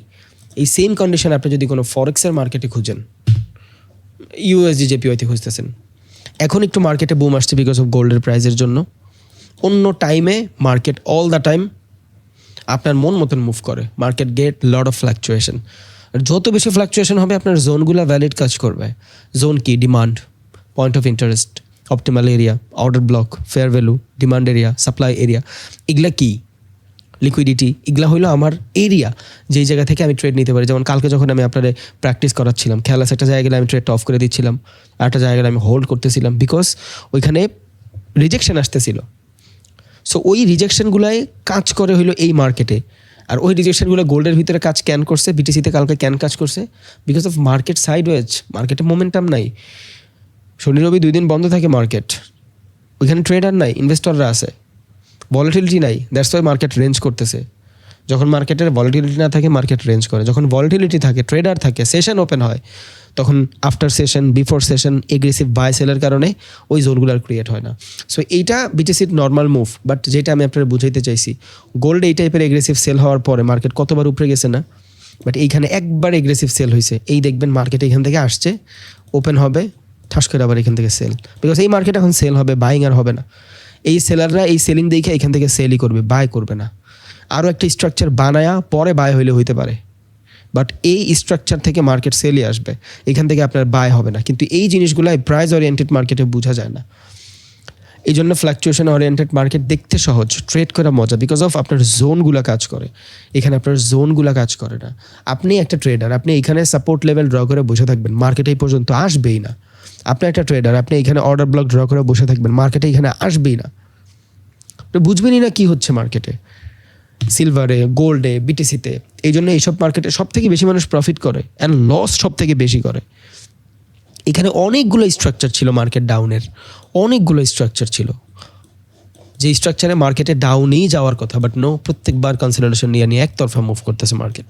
এই সেম কন্ডিশন আপনি যদি কোনো ফরেক্সের মার্কেটে খুঁজেন, ইউএসডি জেপিওয়াইতে খুঁজতেছেন, এখন একটু মার্কেটে বুম আসছে বিকজ অফ গোল্ডের প্রাইসের জন্য। অন্য টাইমে মার্কেট অল দ্য টাইম আপনার মন মতন মুভ করে। Market get lot of fluctuation. আর যত বেশি ফ্ল্যাকচুয়েশন হবে আপনার জোনগুলো ভ্যালিড কাজ করবে। জোন কি? Demand, point of interest, optimal area, order block, fair value, demand area, supply area. এগুলা কি? লিকুইডিটি। এগুলা হলো আমার এরিয়া, যেই জায়গা থেকে আমি ট্রেড নিতে পারি। যেমন কালকে যখন আমি আপনাদের প্র্যাকটিস করাচ্ছিলাম, খেয়াল আছে একটা জায়গায় গেলে আমি ট্রেডটা অফ করে দিচ্ছিলাম, আর একটা জায়গায় আমি হোল্ড করতেছিলাম, বিকজ ওইখানে রিজেকশন আসতেছিল। সো ওই রিজেকশনগুলাই কাজ করে হইলো এই মার্কেটে। আর ওই রিজেকশনগুলো গোল্ডের ভিতরে কাজ ক্যান করছে, বিটিসিতে কালকে ক্যান কাজ করছে, বিকজ অফ মার্কেট সাইডওয়েজ। মার্কেটে মোমেন্টাম নাই, শনি রবি 2 দিন বন্ধ থাকে মার্কেট, ওইখানে ট্রেডার নাই, ইনভেস্টররা আছে, ভলাটিলিটি নাই, দ্যাটস ওয়াই মার্কেট রেঞ্জ করতেছে। যখন মার্কেটের ভলাটিলিটি না থাকে মার্কেট রেঞ্জ করে, যখন ভলাটিলিটি থাকে, ট্রেডার থাকে, সেশন ওপেন হয়, তখন after session, before session aggressive buy সেলের কারণে ওই জোনগুলো আর ক্রিয়েট হয় না। সো এইটা বিটিসির নর্মাল মুভ। বাট যেটা আমি আপনারা বুঝাইতে চাইছি, গোল্ড এই টাইপের এগ্রেসিভ সেল হওয়ার পরে মার্কেট কতবার উপরে গেছে না, বাট এইখানে একবার এগ্রেসিভ সেল হয়েছে। এই দেখবেন মার্কেট এখান থেকে আসছে, ওপেন হবে, ঠাস করে আবার এখান থেকে সেল, বিকজ এই মার্কেট এখন সেল হবে, বাইং আর হবে না। এই সেলাররা এই সেলিং দেখে এখান থেকে সেলই করবে, বাই করবে না। আরও একটা স্ট্রাকচার বানায়া পরে বাই হইলে হইতে পারে, বাট এই স্ট্রাকচার থেকে মার্কেট সেলই আসবে, এখান থেকে আপনার বাই হবে না। কিন্তু এই জিনিসগুলো প্রাইস ওরিয়েন্টেড মার্কেটে বোঝা যায় না। এই জন্য ফ্ল্যাকচুয়েশন ওরিয়েন্টেড মার্কেট দেখতে সহজ, ট্রেড করা মজা, বিকজ অফ আপনার জোনগুলো কাজ করে। এখানে আপনার জোনগুলো কাজ করে না। আপনি একটা ট্রেডার, আপনি এখানে সাপোর্ট লেভেল ড্র করে বসে থাকবেন, মার্কেটে এই পর্যন্ত আসবেই না। আপনি একটা ট্রেডার, আপনি এখানে অর্ডার ব্লক ড্র করে বসে থাকবেন, মার্কেটে এখানে আসবেই না। আপনি বুঝবেনই না কী হচ্ছে মার্কেটে, সিলভারে, গোল্ডে, বিটিসিতে। এই জন্য এইসব মার্কেটে সব থেকে বেশি মানুষ প্রফিট করে অ্যান্ড লস সব থেকে বেশি করে। এখানে অনেকগুলো স্ট্রাকচার ছিল মার্কেট ডাউনের, অনেকগুলো স্ট্রাকচার ছিল, যে স্ট্রাকচারে মার্কেটে ডাউনেই যাওয়ার কথা, বাট নো, প্রত্যেকবার কনসলিডেশন নিয়ে একতরফা মুভ করতেছে মার্কেট।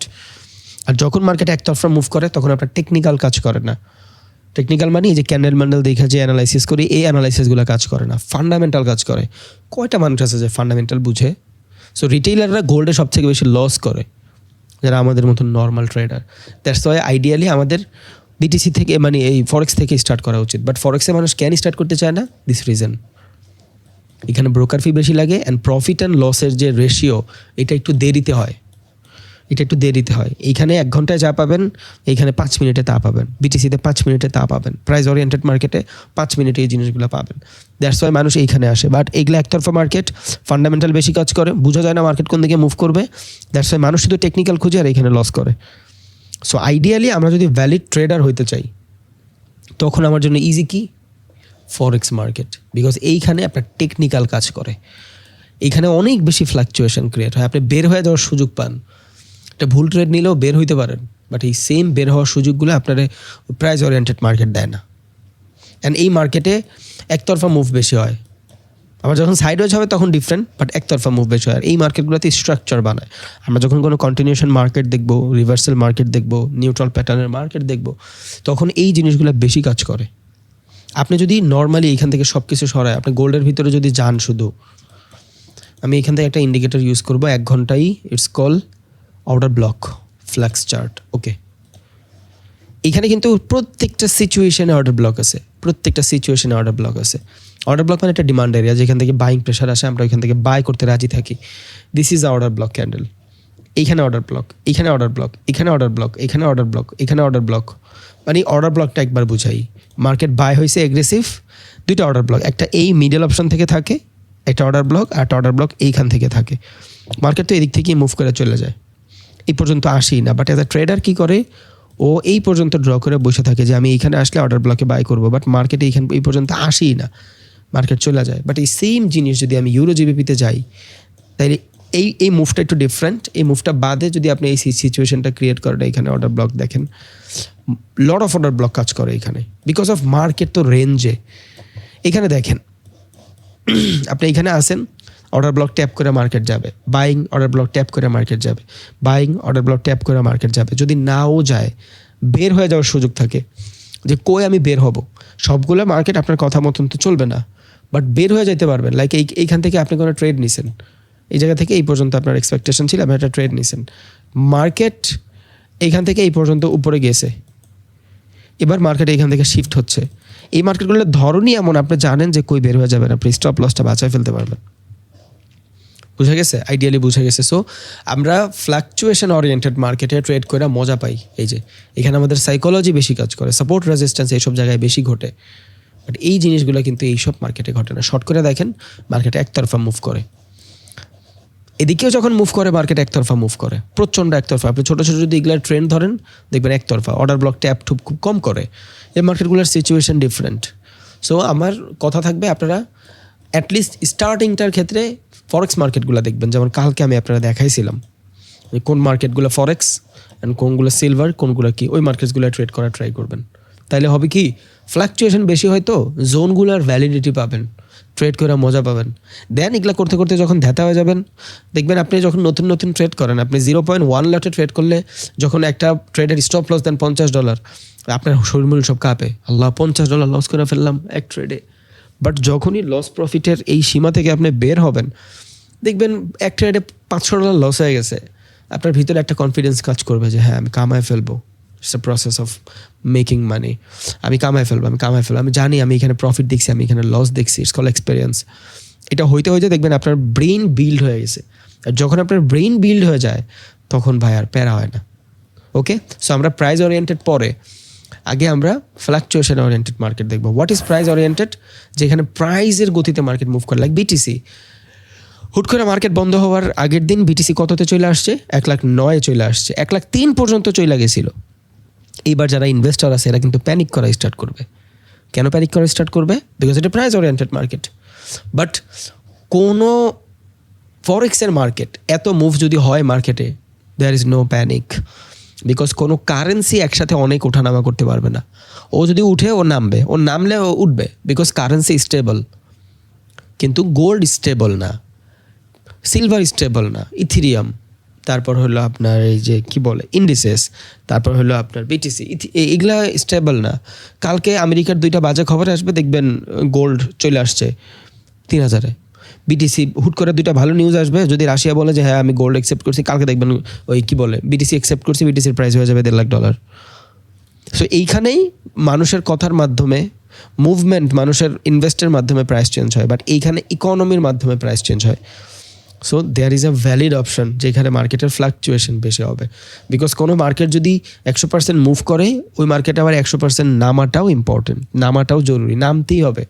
আর যখন মার্কেট একতরফা মুভ করে তখন আপনার টেকনিক্যাল কাজ করে না। টেকনিক্যাল মানে এই যে ক্যান্ডেল ম্যান্ডেল দেখে যে অ্যানালাইসিস করি, এই অ্যানালাইসিসগুলো কাজ করে না, ফান্ডামেন্টাল কাজ করে। কয়টা মানুষ আছে যে ফান্ডামেন্টাল বুঝে? সো রিটেইলাররা গোল্ডে সব থেকে বেশি লস করে, যারা আমাদের মতন normal trader. That's why ideally আমাদের বিটিসি থেকে, মানে এই ফরেক্স থেকে স্টার্ট করা উচিত। বাট ফরেক্সে মানুষ কেন স্টার্ট করতে চায় না? দিস রিজন, এখানে ব্রোকার ফি বেশি লাগে অ্যান্ড প্রফিট অ্যান্ড লসের যে রেশিও, এটা একটু দেরিতে হয়, এটা একটু দেরিতে হয়। এইখানে 1 ঘন্টায় যা পাবেন এইখানে 5 মিনিটে তা পাবেন, বিটিসিতে 5 মিনিটে তা পাবেন, প্রাইস ওরিয়েন্টেড মার্কেটে 5 মিনিটে এই জিনিসগুলো পাবেন। দ্যাটস ওয়াই মানুষ এইখানে আসে। বাট এইগুলো একতরফা মার্কেট, ফান্ডামেন্টাল বেশি কাজ করে, বোঝা যায় না মার্কেট কোন দিকে মুভ করবে। দ্যাটস ওয়াই মানুষ শুধু টেকনিক্যাল খুঁজে আর এইখানে লস করে। সো আইডিয়ালি আমরা যদি ভ্যালিড ট্রেডার হইতে চাই, তখন আমার জন্য ইজি কি? ফরেক্স মার্কেট, বিকজ এইখানে আপনার টেকনিক্যাল কাজ করে, এইখানে অনেক বেশি ফ্ল্যাকচুয়েশন ক্রিয়েট হয়, আপনি বের হয়ে যাওয়ার সুযোগ পান। একটা ভুল ট্রেড নিলেও বের হইতে পারেন, বাট এই সেম বের হওয়ার সুযোগগুলো আপনার প্রাইস ওরিয়েন্টেড মার্কেট দেয় না। অ্যান্ড এই মার্কেটে একতরফা মুভ বেশি হয়। আবার যখন সাইডওয়েজ হবে তখন ডিফারেন্ট, বাট একতরফা মুভ বেশি হয়। আর এই মার্কেটগুলোতে স্ট্রাকচার বানায়। আমরা যখন কোনো কন্টিনিউশন মার্কেট দেখবো, রিভার্সাল মার্কেট দেখবো, নিউট্রাল প্যাটার্নের মার্কেট দেখবো, তখন এই জিনিসগুলো বেশি কাজ করে। আপনি যদি নর্মালি এইখান থেকে সব কিছু সরায়, আপনি গোল্ডের ভিতরে যদি যান, শুধু আমি এখান থেকে একটা ইন্ডিকেটর ইউজ করবো 1 ঘন্টায়, it's call order block flux chart. Okay, এখানে কিন্তু প্রত্যেকটা সিচুয়েশনে অর্ডার ব্লক আছে, প্রত্যেকটা সিচুয়েশনে অর্ডার ব্লক আছে। অর্ডার ব্লক মানে একটা ডিমান্ড এরিয়া, যেখান থেকে বাইং প্রেশার আসে, আমরা ওইখান থেকে বাই করতে রাজি থাকি। This is a order block candle. এইখানে অর্ডার ব্লক, এখানে অর্ডার ব্লক, এখানে অর্ডার ব্লক, এখানে অর্ডার ব্লক, এখানে অর্ডার ব্লক। মানে অর্ডার ব্লকটা একবার বুঝাই, মার্কেট বাই হয়েছে এগ্রেসিভ, 2টা অর্ডার ব্লক, একটা এই মিডল অপশন থেকে থাকে, একটা অর্ডার ব্লক, আর একটা অর্ডার ব্লক এইখান থেকে থাকে। মার্কেট তো এদিক থেকেই মুভ করে চলে যায়, এই পর্যন্ত আসি না। বাট অ্যাজ আ ট্রেডার কী করে? ও এই পর্যন্ত ড্র করে বসে থাকে যে আমি এইখানে আসলে অর্ডার ব্লকে বাই করবো, বাট মার্কেটে এই পর্যন্ত আসিই না, মার্কেট চলে যায়। বাট এই সেম জিনিস যদি আমি ইউরো জিবিপিতে যাই, তাইলে এই মুভটা একটু ডিফারেন্ট। এই মুভটা বাদে যদি আপনি এই সিচুয়েশনটা ক্রিয়েট করেন, এখানে অর্ডার ব্লক দেখেন, লট অফ অর্ডার ব্লক কাজ করে এখানে, বিকজ অফ মার্কেট তো রেঞ্জে। এখানে দেখেন আপনি এখানে আসেন, অর্ডার ব্লক ট্যাপ করে মার্কেট যাবে, বাইং, অর্ডার ব্লক ট্যাপ করে মার্কেট যাবে, বাইং, অর্ডার ব্লক ট্যাপ করে মার্কেট যাবে। যদি নাও যায়, বের হয়ে যাওয়ার সুযোগ থাকে যে কই আমি বের হব। সবগুলো মার্কেট আপনার কথা মতন তো চলবে না, বাট বের হয়ে যেতে পারবেন। লাইক এইখান থেকে আপনি কোনো ট্রেড নিছেন, এই জায়গা থেকে এই পর্যন্ত আপনার এক্সপেকটেশন ছিল, আপনি একটা ট্রেড নিছেন, মার্কেট এইখান থেকে এই পর্যন্ত উপরে গেছে, এবার মার্কেট এইখান থেকে শিফট হচ্ছে। এই মার্কেটগুলোর ধরনই এমন, আপনি জানেন যে কই বের হয়ে যাবেন, আপনি স্টপ লসটা বাঁচায় ফেলতে পারবেন। বুঝা গেছে? আইডিয়ালি বুঝা গেছে। সো আমরা ফ্লাকচুয়েশন ওরিয়েন্টেড মার্কেটে ট্রেড করে মজা পাই। এই যে এখানে আমাদের সাইকোলজি বেশি কাজ করে, সাপোর্ট রেজিস্ট্যান্স এইসব জায়গায় বেশি ঘটে, বাট এই জিনিসগুলো কিন্তু এইসব মার্কেটে ঘটে না। শর্ট করে দেখেন, মার্কেট একতরফা মুভ করে, এদিকেও যখন মুভ করে মার্কেট একতরফা মুভ করে, প্রচণ্ড একতরফা। আপনি ছোটো ছোটো যদি এগুলার ট্রেন্ড ধরেন, দেখবেন একতরফা, অর্ডার ব্লক ট্যাপ টুপ খুব কম করে। এই মার্কেটগুলোর সিচুয়েশন ডিফারেন্ট। সো আমার কথা থাকবে, আপনারা অ্যাটলিস্ট স্টার্টিংটার ক্ষেত্রে ফরেক্স মার্কেটগুলো দেখবেন, যেমন কালকে আমি আপনারা দেখাইছিলাম কোন মার্কেটগুলো ফরেক্স অ্যান্ড কোনগুলো সিলভার, কোনগুলো কি, ওই মার্কেটসগুলো ট্রেড করা ট্রাই করবেন। তাইলে হবে কি, ফ্লাকচুয়েশন বেশি হয়তো জোনগুলোর ভ্যালিডিটি পাবেন, ট্রেড করে মজা পাবেন। দেন এগুলো করতে করতে যখন ধ্যাতা হয়ে যাবেন, দেখবেন আপনি যখন নতুন নতুন ট্রেড করেন, আপনি 0.1 লটে ট্রেড করলে যখন একটা ট্রেডের স্টপ লস দেন $50, আপনার শরীরমূল সব কাঁপে, আল্লাহ $50 লস করে ফেললাম এক ট্রেডে। বাট যখনই লস প্রফিটের এই সীমা থেকে আপনি বের হবেন, দেখবেন এক ট্রেডে $500 লস হয়ে গেছে, আপনার ভিতরে একটা কনফিডেন্স কাজ করবে যে হ্যাঁ আমি কামায় ফেলবো। It's a process of making মানি। আমি কামায় ফেলবো, আমি জানি আমি এখানে প্রফিট দেখছি, আমি এখানে লস দেখছি। It's call experience. এটা হইতে হইতে দেখবেন আপনার ব্রেইন বিল্ড হয়ে গেছে। আর যখন আপনার ব্রেইন বিল্ড হয়ে যায়, তখন ভাই আর প্যারা হয় না। ওকে, সো আমরা প্রাইস ওরিয়েন্টেড পরে, আগে আমরা ফ্লাকচুয়েশন ওরিয়েন্টেড মার্কেট দেখবো। What is price oriented? যেখানে প্রাইসের গতিতে মার্কেট মুভ করে, লাইক বিটিসি। হুট করে মার্কেট বন্ধ হওয়ার আগের দিন বিটিসি কততে চলে আসছে? 1,09,000 চলে আসছে, 1,03,000 পর্যন্ত চলে গেছিল। এইবার যারা ইনভেস্টর আছে এরা কিন্তু প্যানিক করা স্টার্ট করবে। কেন প্যানিক করা স্টার্ট করবে? বিকজ এটা প্রাইস ওরিয়েন্টেড মার্কেট। বাট কোনো ফরেক্সের মার্কেট এত মুভ যদি হয় মার্কেটে, there is no panic, because কোনো কারেন্সি একসাথে অনেক ওঠানামা করতে পারবে না। ও যদি উঠে ও নামবে, ও নামলে ও উঠবে, বিকজ কারেন্সি স্টেবল। কিন্তু গোল্ড স্টেবল না, সিলভার স্টেবল না, ইথিরিয়াম, তারপর হলো আপনার এই যে কি বলে ইন্ডিসেস, তারপর হলো আপনার বিটিসি, এগুলা স্টেবল না। কালকে আমেরিকার 2টা বাজে খবর আসবে, দেখবেন গোল্ড চলে আসছে 3,000-এ। বিটিসি হুট করে 2টা ভালো নিউজ আসবে, যদি রাশিয়া বলে যে হ্যাঁ আমি গোল্ড অ্যাকসেপ্ট করছি, কালকে দেখবেন ওই কি বলে বিটিসি অ্যাকসেপ্ট করছি, বিটিসির প্রাইস হয়ে যাবে $1,50,000। সো এইখানেই মানুষের কথার মাধ্যমে, মুভমেন্ট, মানুষের ইনভেস্টের মাধ্যমে প্রাইস চেঞ্জ হয়, বাট এইখানে ইকোনমির মাধ্যমে প্রাইস চেঞ্জ হয়। So there is a valid option যেখানে মার্কেটের ফ্লাকচুয়েশন বেশি হবে। বিকজ কোনো মার্কেট যদি 100% মুভ করে, ওই মার্কেটে আবার 100% নামাটাও ইম্পর্টেন্ট, নামাটাও জরুরি, নামতেই হবে।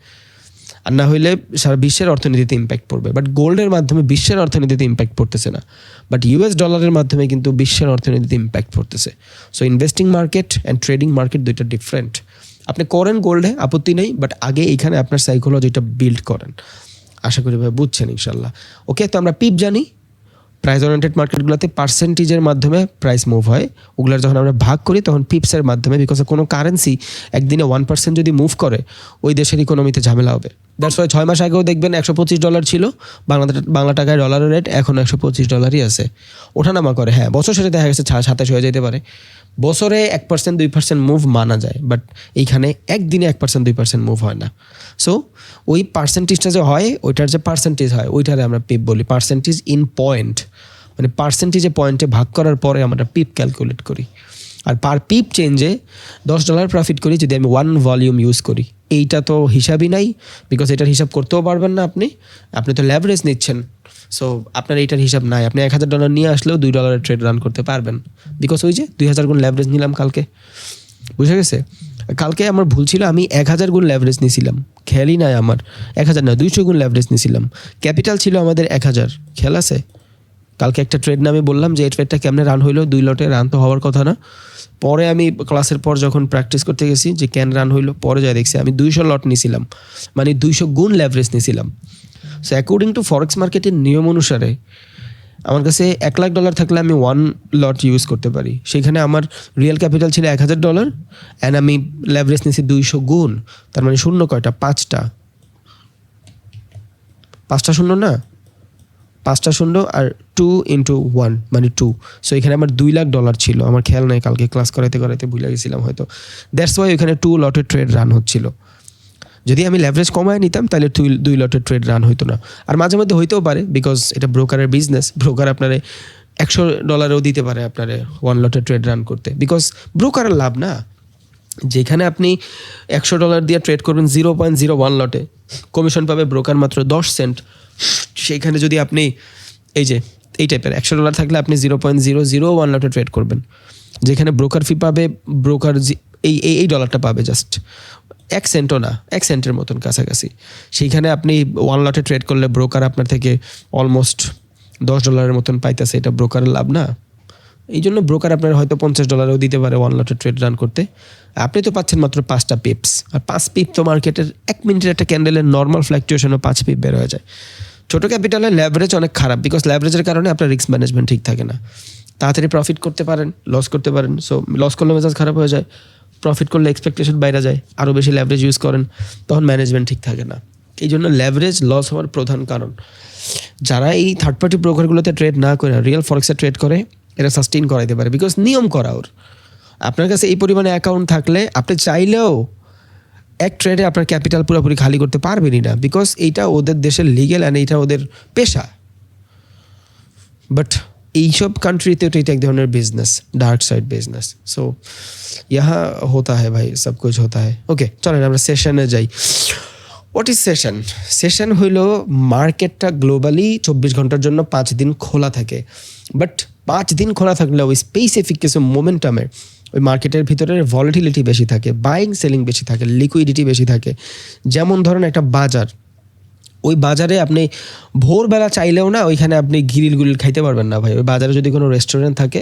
আর না হইলে সারা বিশ্বের অর্থনীতিতে ইম্প্যাক্ট পড়বে। বাট গোল্ডের মাধ্যমে বিশ্বের অর্থনীতিতে ইম্প্যাক্ট পড়তেছে না, বাট US ডলারের মাধ্যমে কিন্তু বিশ্বের অর্থনীতিতে ইম্প্যাক্ট পড়তেছে। So investing market and trading market দুইটা ডিফারেন্ট। আপনি করেন গোল্ডে, আপত্তি নেই, বাট আগে এইখানে আপনার সাইকোলজিটা বিল্ড করেন। আশা করি ভাই বুঝছেন ইনশাল্লাহ। ওকে, তো আমরা পিপ জানি, প্রাইস ওরিয়েন্টেড মার্কেটগুলোতে পার্সেন্টেজের মাধ্যমে প্রাইস মুভ হয়। ওগুলোর যখন আমরা ভাগ করি তখন পিপসের মাধ্যমে, বিকজ কোনো কারেন্সি একদিনে 1% যদি মুভ করে, ওই দেশের ইকোনমিতে ঝামেলা হবে। দ্যাটস ওয়াই 6 মাস আগেও দেখবেন $125 ছিল বাংলা টাকায় ডলারের রেট, এখন $125 আছে। ওঠানামা করে, হ্যাঁ বছর শেষে দেখা গেছে 27 হয়ে যেতে পারে। বছরে 1% 2% মুভ মানা যায়, বাট এইখানে একদিনে 1% 2% মুভ হয় না। সো ওই পার্সেন্টেজটা যে হয়, ওইটার যে পার্সেন্টেজ হয়, ওইটারে আমরা পিপ বলি, পার্সেন্টেজ ইন পয়েন্ট। মানে পার্সেন্টেজে পয়েন্টে ভাগ করার পরে আমরা পিপ ক্যালকুলেট করি। আর পার পিপ চেঞ্জে $10 প্রফিট করি যদি আমি 1 ভলিউম ইউজ করি। এইটা তো হিসাবই নাই, বিকজ এটার হিসাব করতেও পারবেন না আপনি তো ল্যাভারেজ নিচ্ছেন। সো আপনার এইটার হিসাব নাই। আপনি $1,000 নিয়ে আসলেও $2 ট্রেড রান করতে পারবেন, বিকজ ওই যে 2,000 গুণ ল্যাভারেজ নিলাম কালকে। বুঝে গেছে? কালকে আমার ভুল ছিল, আমি 1,000 গুণ ল্যাভারেজ নিয়েছিলাম, খেয়ালই নাই আমার। 1,000 না, 200 গুণ ল্যাভারেজ নিয়েছিলাম। ক্যাপিটাল ছিল আমাদের 1,000, খেয়াল আছে? কালকে একটা ট্রেড নামে বললাম যে এই ট্রেডটা কেমনে রান হইলো, 2 লটে রান তো হওয়ার কথা না। পরে আমি ক্লাসের পর যখন প্র্যাকটিস করতে গেছি যে কেন রান হইলো, পরে যা দেখছি আমি 200 লট নিয়েছিলাম, মানে 200 গুণ লেভারেজ নিয়েছিলাম। সো অ্যাকর্ডিং টু ফরেক্স মার্কেটের নিয়ম অনুসারে আমার কাছে $1,00,000 থাকলে আমি 1 লট ইউজ করতে পারি। সেখানে আমার রিয়েল ক্যাপিটাল ছিল $1,000 অ্যান্ড আমি লেভারেজ নিয়েছি 200 গুণ। তার মানে শূন্য কয়টা? 5টা শূন্য না, 5টা শূন্য আর 2 × 1 মানে 2। সো এখানে আমার $2,00,000 ছিল, আমার খেয়াল নাই, কালকে ক্লাস করাইতে ভুলে গেছিলাম হয়তো। দ্যাটস ওয়াই ওইখানে 2 লটের ট্রেড রান হচ্ছিল। যদি আমি লেভারেজ কমায় নিতাম তাহলে 2 লটের ট্রেড রান হইতো না। আর মাঝে মধ্যে হইতেও পারে, বিকজ এটা ব্রোকারের বিজনেস। ব্রোকার আপনারে $100 দিতে পারে আপনারে 1 লটের ট্রেড রান করতে, বিকজ ব্রোকারের লাভ না। যেখানে আপনি $100 দিয়ে ট্রেড করবেন 0.01 লটে, কমিশন পাবে ব্রোকার মাত্র 10 সেন্ট। সেইখানে যদি আপনি এই টাইপের $100 থাকলে আপনি 0.001 লটে ট্রেড করবেন, যেখানে ব্রোকার ফি পাবে ব্রোকার এই ডলারটা পাবে জাস্ট 1 সেন্টও না, 1 সেন্টের মতন কাছাকাছি। সেইখানে আপনি 1 লটে ট্রেড করলে ব্রোকার আপনার থেকে অলমোস্ট $10 মতন পাইতেছে। এটা ব্রোকারের লাভ না। এই জন্য ব্রোকার আপনার হয়তো $50 দিতে পারে 1 লটের ট্রেড রান করতে। আপনি তো পাচ্ছেন মাত্র 5টা পিপস, আর 5 পিপ তো মার্কেটের 1 মিনিটের একটা ক্যান্ডেলের নর্মাল ফ্ল্যাকচুয়েশনও 5 পিপ বের হয়ে যায়। ছোটো ক্যাপিটালের লেভারেজ অনেক খারাপ, বিকজ লেভারেজের কারণে আপনার রিস্ক ম্যানেজমেন্ট ঠিক থাকে না। তাড়াতাড়ি প্রফিট করতে পারেন, লস করতে পারেন। সো লস করলে মেজাজ খারাপ হয়ে যায়, প্রফিট করলে এক্সপেকটেশন বাইরে যায়, আরও বেশি লেভারেজ ইউজ করেন, তখন ম্যানেজমেন্ট ঠিক থাকে না। এই জন্য লেভারেজ লস হওয়ার প্রধান কারণ। যারা এই থার্ড পার্টি ব্রোকারগুলোতে ট্রেড না করে রিয়েল ফরেক্সে ট্রেড করে, এরা সাস্টেইন করাইতে পারে, বিকজ নিয়ম করা ওর। আপনার কাছে এই পরিমাণে অ্যাকাউন্ট থাকলে আপনি চাইলেও এক ট্রেডে আপনার ক্যাপিটাল পুরোপুরি খালি করতে পারবেনই না, বিকজ এইটা ওদের দেশের লিগেল অ্যান্ড এইটা ওদের পেশা। বাট এইসব কান্ট্রিতে তো এটা এক ধরনের business, dark side business. So ইহা হতা হ্যায় ভাই, সব কুছ হতা হ্যায়। ওকে, চলেন আমরা সেশনে যাই। What is session? সেশন হইল মার্কেটটা গ্লোবালি 24 ঘন্টার জন্য 5 দিন খোলা থাকে। বাট 5 দিন খোলা থাকলে ওই স্পেসিফিক কিছু মোমেন্টামে ওই মার্কেটের ভিতরে ভলিটিলিটি বেশি থাকে, বাইং সেলিং বেশি থাকে, লিকুইডিটি বেশি থাকে। যেমন ধরেন একটা বাজার, ওই বাজারে আপনি ভোরবেলা চাইলেও না ওইখানে আপনি গ্রিল খাইতে পারবেন না ভাই। ওই বাজারে যদি কোনো রেস্টুরেন্ট থাকে,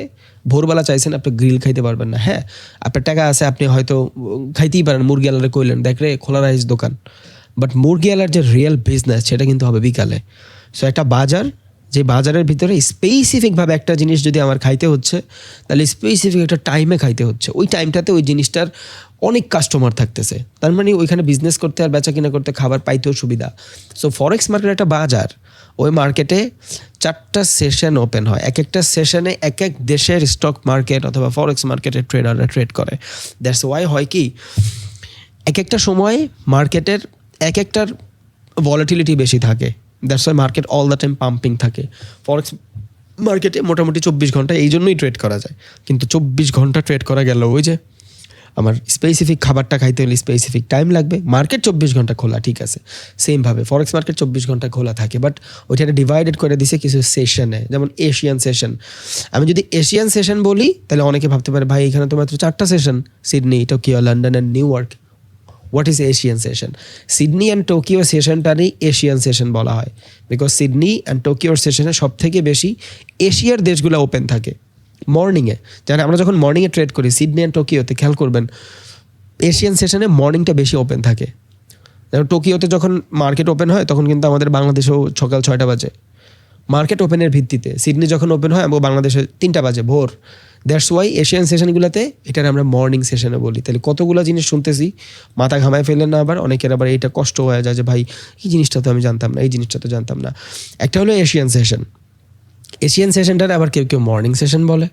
ভোরবেলা চাইছেন আপনি গ্রিল খাইতে পারবেন না। হ্যাঁ, আপনার টাকা আছে, আপনি হয়তো খাইতেই পারেন, মুরগি আলারে কইলেন দেখ রে খোলা রাইস দোকান। বাট মুরগি আলার যে রিয়েল বিজনেস সেটা কিন্তু হবে বিকালে। সো একটা বাজার, যে বাজারের ভিতরে স্পেসিফিকভাবে একটা জিনিস যদি আমার খাইতে হচ্ছে, তাহলে স্পেসিফিক একটা টাইমে খাইতে হচ্ছে। ওই টাইমটাতে ওই জিনিসটার অনেক কাস্টমার থাকতেছে, তার মানে ওইখানে বিজনেস করতে আর বেচা কিনা করতে খাবার পাইতেও সুবিধা। সো ফরেক্স মার্কেট একটা বাজার, ওই মার্কেটে 4টা সেশন ওপেন হয়। এক একটা সেশনে এক এক দেশের স্টক মার্কেট অথবা ফরেক্স মার্কেটের ট্রেডাররা ট্রেড করে। দ্যাটস ওয়াই হয় কি, এক একটা সময় মার্কেটের এক একটার ভলাটিলিটি বেশি থাকে। That's why market all the time pumping থাকে। ফরেক্স মার্কেটে মোটামুটি 24 ঘন্টা এই জন্যই ট্রেড করা যায়। কিন্তু 24 ঘন্টা ট্রেড করা গেল, ওই যে আমার স্পেসিফিক খাবারটা খাইতে হলে স্পেসিফিক টাইম লাগবে। মার্কেট 24 ঘন্টা খোলা, ঠিক আছে, সেমভাবে ফরেক্স মার্কেট 24 ঘন্টা খোলা থাকে, বাট ওইটা ডিভাইডেড করে দিছে কিছু সেশনে। যেমন এশিয়ান সেশন। আমি যদি এশিয়ান সেশন বলি তাহলে অনেকে ভাবতে পারে ভাই এখানে তো মাত্র 4টা session, Sydney, Tokyo, London and New York. What is Asian session? Sydney and Tokyo সেশনটারই এশিয়ান সেশন বলা হয়, বিকজ সিডনি অ্যান্ড টোকিওর সেশনে সব থেকে বেশি এশিয়ার দেশগুলো ওপেন থাকে মর্নিংয়ে। যেন আমরা যখন মর্নিংয়ে ট্রেড করি সিডনি অ্যান্ড টোকিওতে, খেয়াল করবেন এশিয়ান সেশনে মর্নিংটা বেশি ওপেন থাকে। যেমন টোকিওতে যখন মার্কেট ওপেন হয় তখন কিন্তু আমাদের বাংলাদেশেও সকাল 6টা বাজে মার্কেট ওপেনের ভিত্তিতে। সিডনি যখন ওপেন হয় আমাদের বাংলাদেশে 3টা বাজে ভোর। দ্যাটস ওয়াই এশিয়ান সেশনগুলোতে এটার আমরা মর্নিং সেশনে বলি। তাহলে কতগুলো জিনিস শুনতেছি, মাথা ঘামায় ফেললেন না? আবার অনেকের আবার এইটা কষ্ট হয়ে যায় যে ভাই এই জিনিসটা তো আমি জানতাম না, এই জিনিসটা তো জানতাম না। একটা হলো এশিয়ান সেশন। এশিয়ান সেশনটার আবার কেউ কেউ মর্নিং সেশন বলে।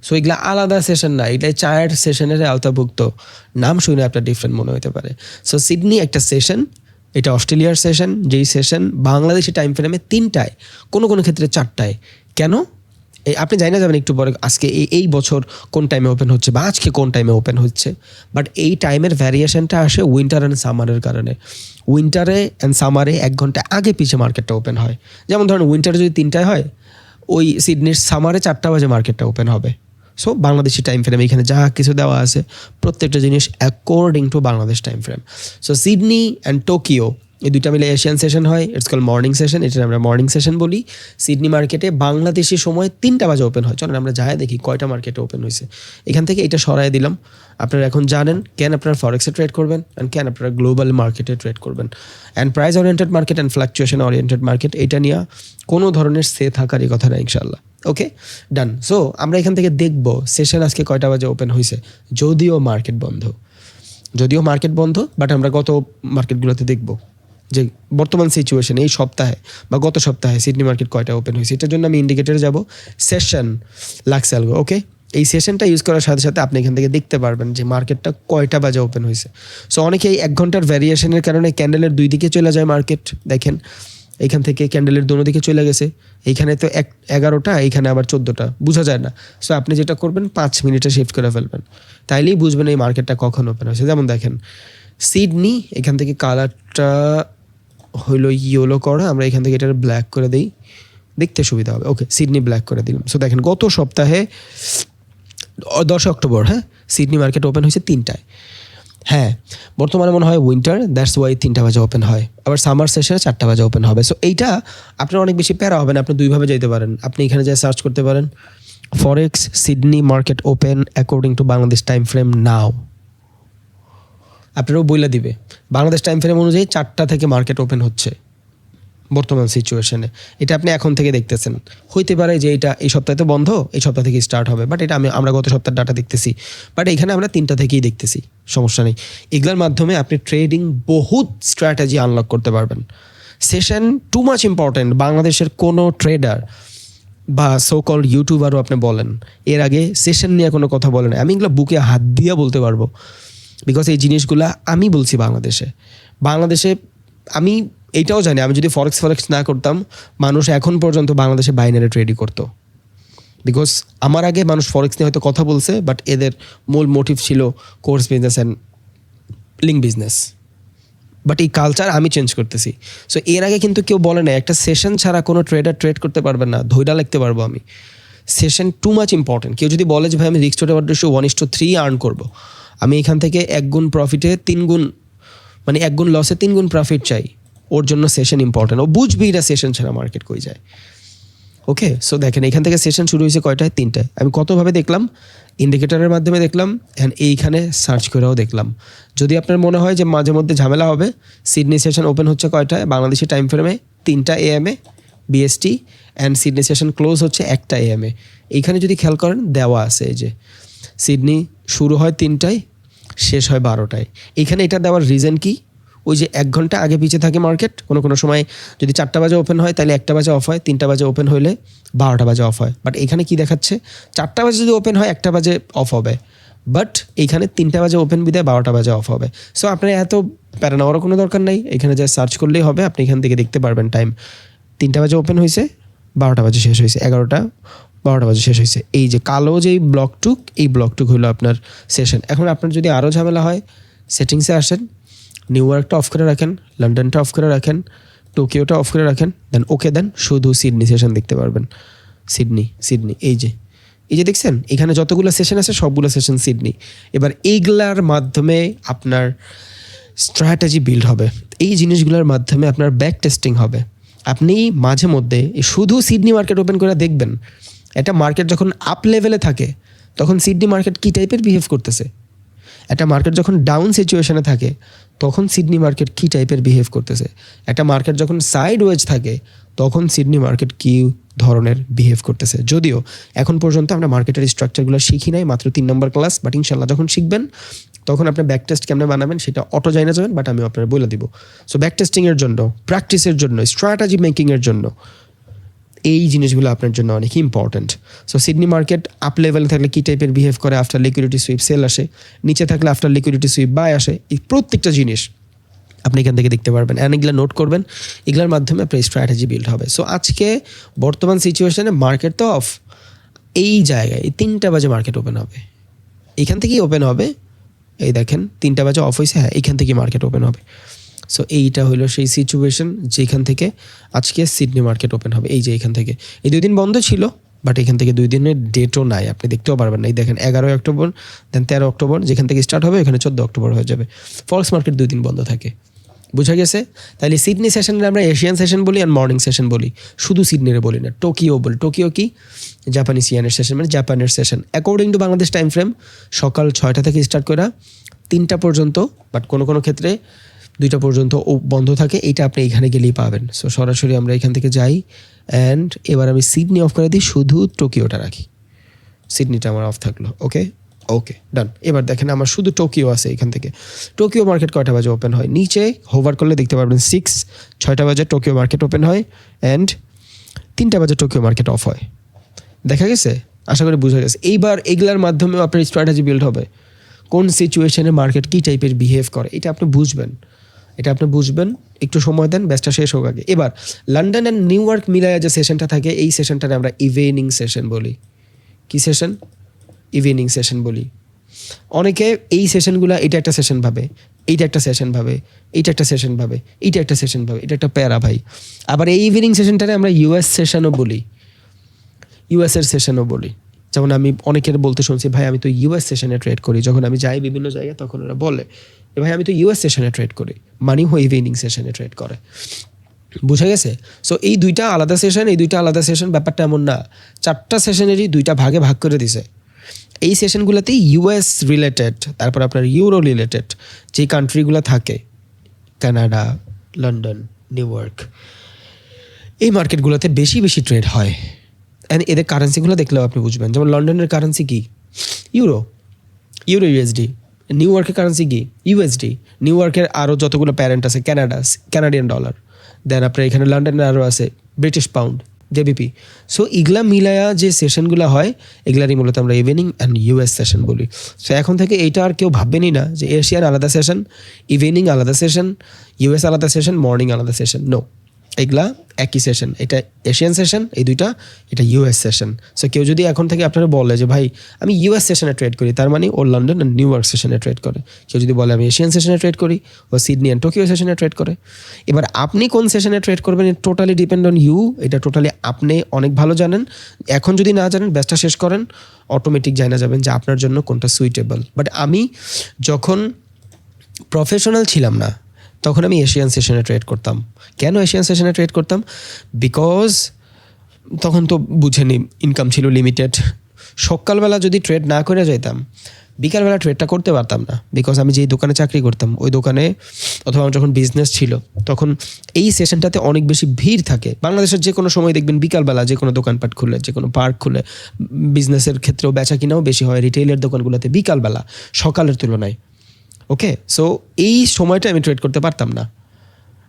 সো এগুলা আলাদা সেশন না, এটাই চার্ট সেশনের আওতাভুক্ত। নাম শুনে আপনার ডিফারেন্ট মনে হতে পারে। সো সিডনি একটা সেশন, এটা অস্ট্রেলিয়ার সেশন, যেই সেশন বাংলাদেশি টাইম ফ্রেমে 3টায়, কোনো কোনো ক্ষেত্রে 4টায়। কেন? আপনি জানি না যাবেন একটু পরে আজকে এই বছর কোন টাইমে ওপেন হচ্ছে বা আজকে কোন টাইমে ওপেন হচ্ছে, বাট এই টাইমের ভ্যারিয়েশনটা আসে উইন্টার অ্যান্ড সামারের কারণে। উইন্টারে অ্যান্ড সামারে 1 ঘন্টা আগে পিছিয়ে মার্কেটটা ওপেন হয়। যেমন ধরুন উইন্টারে যদি 3টায় হয়, ওই সিডনির সামারে 4টা বাজে মার্কেটটা ওপেন হবে। সো বাংলাদেশি টাইম ফ্রেম এখানে যা কিছু দেওয়া আছে প্রত্যেকটা জিনিস according to Bangladesh time frame. So Sydney and Tokyo এই দুইটা মিলে এশিয়ান সেশন হয়, ইটস কল মর্নিং সেশন, এটা আমরা মর্নিং সেশন বলি। সিডনি মার্কেটে বাংলাদেশি সময় 3টা বাজে ওপেন হয়। চলেন আমরা যাই দেখি কয়টা মার্কেটে ওপেন হয়েছে। এখান থেকে এটা সরাই দিলাম। আপনারা এখন জানেন কেন আপনারা ফরেক্সে ট্রেড করবেন অ্যান্ড কেন আপনারা গ্লোবাল মার্কেটে ট্রেড করবেন। And price oriented market and fluctuation oriented market, এটা নিয়ে কোনো ধরনের সে থাকারই কথা না ইনশাল্লাহ। ওকে, ডান। সো আমরা এখান থেকে দেখব সেশন আজকে কয়টা বাজে ওপেন হয়েছে, যদিও মার্কেট বন্ধ, বাট আমরা গত মার্কেটগুলোতে দেখব যে বর্তমান সিচুয়েশন এই সপ্তাহে বা গত সপ্তাহে সিডনি মার্কেট কয়টা ওপেন হয়েছে। এটার জন্য আমি ইন্ডিকেটরে যাব, সেশন লাক্স অ্যালগো। ওকে, এই সেশনটা ইউজ করার সাথে সাথে আপনি এখান থেকে দেখতে পারবেন যে মার্কেটটা কয়টা বাজে ওপেন হয়েছে। সো অনেকে এই 1 ঘন্টার ভ্যারিয়েশনের কারণে ক্যান্ডেলের 2 দিকে চলে যায় মার্কেট। দেখেন এইখান থেকে ক্যান্ডেলের দোনো দিকে চলে গেছে, এইখানে তো 11টা, এইখানে আবার 14টা, বোঝা যায় না। সো আপনি যেটা করবেন 5 মিনিটে শিফট করে ফেলবেন, তাইলেই বুঝবেন এই মার্কেটটা কখন ওপেন হয়েছে। যেমন দেখেন সিডনি, এখান থেকে কালারটা হইলো ইয়েলো করা, আমরা এখান থেকে এটা ব্ল্যাক করে দিই, দেখতে সুবিধা হবে। ওকে, সিডনি ব্ল্যাক করে দিলাম। সো দেখেন গত সপ্তাহে 10 অক্টোবর, হ্যাঁ, সিডনি মার্কেট ওপেন হয়েছে 3টায়। হ্যাঁ, বর্তমানে মনে হয় উইন্টার, দ্যাটস ওয়াই 3টা বাজে ওপেন হয়। আবার সামার সেশনে 4টা বাজে ওপেন হবে। সো এইটা আপনার অনেক বেশি প্যারা হবে না, আপনি 2ভাবে যেতে পারেন। আপনি এখানে যা সার্চ করতে পারেন forex Sydney market open according to Bangladesh time frame নাও, আপনারও বইলা দিবে বাংলাদেশ টাইম ফ্রেম অনুযায়ী 4টা থেকে মার্কেট ওপেন হচ্ছে বর্তমান সিচুয়েশনে। এটা আপনি এখন থেকে দেখতেছেন, হইতে পারে যে এটা এই সপ্তাহে তো বন্ধ, এই সপ্তাহ থেকে স্টার্ট হবে, বাট এটা আমরা গত সপ্তাহের ডাটা দেখতেছি, বাট এখানে আমরা 3টা থেকেই দেখতেছি, সমস্যা নেই। এগুলোর মাধ্যমে আপনি ট্রেডিং বহুত স্ট্র্যাটেজি আনলক করতে পারবেন। Session too much important. বাংলাদেশের কোনো ট্রেডার বা সো কল ইউটিউবারও আপনি বলেন এর আগে সেশন নিয়ে কোনো কথা বলেন, আমি এগুলো বুকে হাত দিয়ে বলতে পারবো, বিকজ এই জিনিসগুলা আমি বলছি। বাংলাদেশে আমি এইটাও জানি, আমি যদি ফরেক্স না করতাম, মানুষ এখন পর্যন্ত বাংলাদেশে বাইনারি ট্রেডই করতো। বিকজ আমার আগে মানুষ ফরেক্স নিয়ে হয়তো কথা বলছে, বাট এদের মূল মোটিভ ছিল course business and link business. But এই কালচার আমি চেঞ্জ করতেছি। সো এর আগে কিন্তু কেউ বলে না একটা সেশন ছাড়া কোনো ট্রেডার ট্রেড করতে পারবেন না, ধৈর্য লিখতে পারবো আমি। Session too much important. কেউ যদি বলে যে ভাই আমি risk to reward ratio 1:3 earn করবো, আমি এখান থেকে 1 গুণ প্রফিটে 3 গুণ, মানে 1 গুণ লসে 3 গুণ প্রফিট চাই, ওর জন্য সেশন ইম্পর্টেন্ট। ও বুঝবি এটা সেশন ছাড়া মার্কেট কই যায়। ওকে, সো দেখেন এখান থেকে সেশন শুরু হয়েছে কয়টায়, 3টায়। আমি কতভাবে দেখলাম, ইন্ডিকেটরের মাধ্যমে দেখলাম অ্যান্ড এইখানে সার্চ করেও দেখলাম। যদি আপনার মনে হয় যে মাঝে মধ্যে ঝামেলা হবে, সিডনি সেশন ওপেন হচ্ছে কয়টায় বাংলাদেশি টাইম ফ্রেমে, 3টা AM BST, and Sydney session close হচ্ছে 1টা AM। এইখানে যদি খেয়াল করেন দেওয়া আছে এই যে সিডনি শুরু হয় 3টায়, শেষ হয় 12টায়। এইখানে এটা দেওয়ার রিজন কি, ওই যে 1 ঘন্টা আগে পিছিয়ে থাকে মার্কেট। কোনো সময় যদি 4টা বাজে ওপেন হয় তাহলে 1টা বাজে অফ হয়, 3টা বাজে ওপেন হইলে 12টা বাজে অফ হয়। বাট এখানে কি দেখাচ্ছে, 4টা বাজে যদি ওপেন হয় 1টা বাজে অফ হবে, বাট এইখানে 3টা বাজে ওপেন বিদায় 12টা বাজে অফ হবে। সো আপনার এত প্যারা নেওয়ারও কোনো দরকার নেই, এখানে যা সার্চ করলেই হবে, আপনি এখান থেকে দেখতে পারবেন টাইম 3টা বাজে ওপেন হয়েছে, 12টা বাজে শেষ হয়েছে, 12টা বাজে শেষ হয়েছে। এই যে কালো যে এই ব্লকটুক হলো আপনার সেশন। এখন আপনার যদি আরও ঝামেলা হয়, সেটিংসে আসেন, নিউ ইয়র্কটা অফ করে রাখেন, লন্ডনটা অফ করে রাখেন, টোকিওটা অফ করে রাখেন, দেন ওকে দেন, শুধু সিডনি সেশন দেখতে পারবেন। সিডনি এই যে দেখছেন এখানে যতগুলো সেশন আছে সবগুলো সেশন সিডনি। এবার এইগুলার মাধ্যমে আপনার স্ট্র্যাটেজি বিল্ড হবে, এই জিনিসগুলোর মাধ্যমে আপনার ব্যাক টেস্টিং হবে। আপনি মাঝে মধ্যে শুধু সিডনি মার্কেট ওপেন করে দেখবেন, একটা মার্কেট যখন আপ লেভেলে থাকে তখন সিডনি মার্কেট কী টাইপের বিহেভ করতেছে, একটা মার্কেট যখন ডাউন সিচুয়েশনে থাকে তখন সিডনি মার্কেট কী টাইপের বিহেভ করতেছে, একটা মার্কেট যখন সাইড ওয়েজ থাকে তখন সিডনি মার্কেট কী ধরনের বিহেভ করতেছে। যদিও এখন পর্যন্ত আমরা মার্কেটের স্ট্রাকচারগুলো শিখি নাই, মাত্র 3 নম্বর ক্লাস, বাট ইনশাল্লাহ যখন শিখবেন তখন আপনি ব্যাক টেস্ট কেমনে বানাবেন সেটা অটো জানা যাবেন, বাট আমি আপনার বলে দিব। সো ব্যাক টেস্টিংয়ের জন্য, প্র্যাকটিসের জন্য, স্ট্র্যাটেজি মেকিংয়ের জন্য এই জিনিসগুলো আপনার জন্য অনেক important. So Sydney market up লেভেলে থাকলে কী টাইপের বিহেভ করে, আফটার লিকুইডিটি সুইপ সেল আসে, নিচে থাকলে আফটার লিকুইডিটি সুইপ বাই আসে, এই প্রত্যেকটা জিনিস আপনি এখান থেকে দেখতে পারবেন। অ্যান্ড এগুলো নোট করবেন, এগুলোর মাধ্যমে আপনার স্ট্র্যাটেজি বিল্ড হবে। সো আজকে বর্তমান সিচুয়েশনে মার্কেট তো অফ, এই জায়গায় 3টা বাজে মার্কেট ওপেন হবে, এখান থেকেই ওপেন হবে। এই দেখেন 3টা বাজে অফ হয়েছে, হ্যাঁ এখান থেকেই মার্কেট ওপেন হবে। সো এইটা হলো সেই সিচুয়েশন যেখান থেকে আজকে সিডনি মার্কেট ওপেন হবে। এই যে এখান থেকে এই 2 দিন বন্ধ ছিল, বাট এখান থেকে 2 দিনের ডেটও নাই, আপনি দেখতেও পারবেন না। এই দেখেন 11 অক্টোবর, দেন 13 অক্টোবর, যেখান থেকে স্টার্ট হবে এখানে 14 অক্টোবর হয়ে যাবে। ফরেক্স মার্কেট 2 দিন বন্ধ থাকে, বুঝা গেছে? তাহলে সিডনি সেশনের আমরা এশিয়ান সেশন বলি আর মর্নিং সেশন বলি, শুধু সিডনিরে বলি না, টোকিও বলি। টোকিও কি? জাপানিজ ইয়ানের সেশন, মানে জাপানের session according to Bangladesh time frame সকাল 6টা থেকে স্টার্ট করে 3টা পর্যন্ত, বাট কোনো কোনো ক্ষেত্রে 2টা পর্যন্ত বন্ধ থাকে। এইটা আপনি এখানে গেলেই পাবেন। সো সরাসরি আমরা এখান থেকে যাই অ্যান্ড এবার আমি সিডনি অফ করে দিই, শুধু টোকিওটা রাখি, সিডনিটা আমার অফ থাকলো। ওকে ওকে ডান। এবার দেখেন আমার শুধু টোকিও আছে এখান থেকে। টোকিও মার্কেট কয়টা বাজে ওপেন হয়? নিচে হোভার করলে দেখতে পারবেন 6টা বাজে টোকিও মার্কেট ওপেন হয় অ্যান্ড 3টা বাজে টোকিও মার্কেট অফ হয়। দেখা গেছে? আশা করি বোঝা গেছে। এইবার এগুলার মাধ্যমেও আপনার স্ট্র্যাটেজি বিল্ড হবে, কোন সিচুয়েশনে মার্কেট কী টাইপের বিহেভ করে এটা আপনি বুঝবেন। একটু সময় দেন, ব্যাচটা শেষ হোক আগে। এবার লন্ডন অ্যান্ড নিউ ইয়র্ক মিলায়া যে সেশনটা থাকে, এই সেশনটাকে আমরা ইভিনিং সেশন বলি। কি সেশন? ইভিনিং সেশন বলি। অনেকে এই সেশনগুলো, এটা একটা সেশন ভাবে, এইটা একটা সেশন ভাবে, এইটা একটা সেশন ভাবে, এইটা একটা সেশন ভাবে, এটা একটা প্যারা ভাই। আবার এই ইভিনিং সেশনটাকে আমরা ইউএস সেশনও বলি, ইউএসের সেশনও বলি। যেমন আমি অনেকের বলতে শুনছি, ভাই আমি তো ইউএস সেশনে ট্রেড করি। যখন আমি যাই বিভিন্ন জায়গায় তখন ওরা বলে, ভাই আমি তো ইউএস সেশনে ট্রেড করি, মানে ইভিনিং সেশনে ট্রেড করে। বুঝা গেছে? সো এই 2টা আলাদা সেশন, এই 2টা আলাদা সেশন, ব্যাপারটা এমন না। 4টা সেশনেরই 2টা ভাগে ভাগ করে দিছে। এই সেশনগুলোতে ইউএস রিলেটেড, তারপর আপনার ইউরো রিলেটেড যে কান্ট্রিগুলো থাকে, কানাডা, লন্ডন, নিউ ইয়র্ক, এই মার্কেটগুলোতে বেশি বেশি ট্রেড হয়। অ্যান্ড এদের কারেন্সিগুলো দেখলেও আপনি বুঝবেন। যেমন লন্ডনের কারেন্সি কি? Euro, USD. নিউ ইয়র্কের কারেন্সি কি? ইউএসডি। নিউ ইয়র্কের আরও যতগুলো প্যারেন্ট আছে, কানাডিয়ান ডলার। দেন আপনার এখানে লন্ডনের আরও আছে ব্রিটিশ পাউন্ড, জেবিপি। সো এগুলা মিলায়া যে সেশনগুলো হয়, এগুলারই মূলত আমরা ইভিনিং অ্যান্ড ইউএস সেশন বলি। সো এখন থেকে এইটা আর কেউ ভাববেনই না যে এশিয়ান আলাদা সেশন, ইভিনিং আলাদা সেশন, ইউএস আলাদা সেশন, মর্নিং আলাদা সেশন। নো, এগুলা একই সেশন। এটা এশিয়ান সেশন, এই 2টা, এটা ইউএস সেশন। সো কেউ যদি এখন থেকে আপনারা বলে যে ভাই আমি ইউএস সেশনে ট্রেড করি, তার মানে ও লন্ডন আর নিউ ইয়র্ক সেশনে ট্রেড করে। কেউ যদি বলে আমি এশিয়ান সেশনে ট্রেড করি, ও সিডনি অ্যান্ড টোকিও সেশনে ট্রেড করে। এবার আপনি কোন সেশনে ট্রেড করবেন, it totally depend on you. এটা টোটালি আপনি অনেক ভালো জানেন। এখন যদি না জানেন, ব্যাচটা শেষ করেন, অটোমেটিক জানা যাবেন যে আপনার জন্য কোনটা সুইটেবল। বাট আমি যখন প্রফেশনাল ছিলাম না, তখন আমি এশিয়ান সেশনে ট্রেড করতাম। কেন এশিয়ান সেশনে ট্রেড করতাম? বিকজ তখন তো বুঝেনি, ইনকাম ছিল লিমিটেড। সকালবেলা যদি ট্রেড না করে যেতাম, বিকালবেলা ট্রেডটা করতে পারতাম না। বিকজ আমি যেই দোকানে চাকরি করতাম, ওই দোকানে, অথবা আমার যখন বিজনেস ছিল, তখন এই সেশনটাতে অনেক বেশি ভিড় থাকে। বাংলাদেশের যে কোনো সময় দেখবেন বিকালবেলা যে কোনো দোকানপাট খুলে, যে কোনো পার্ক খুলে, বিজনেসের ক্ষেত্রেও বেচা কিনাও বেশি হয় রিটেইলের দোকানগুলোতে বিকালবেলা, সকালের তুলনায়। ওকে, সো এই সময়টা আমি ট্রেড করতে পারতাম না।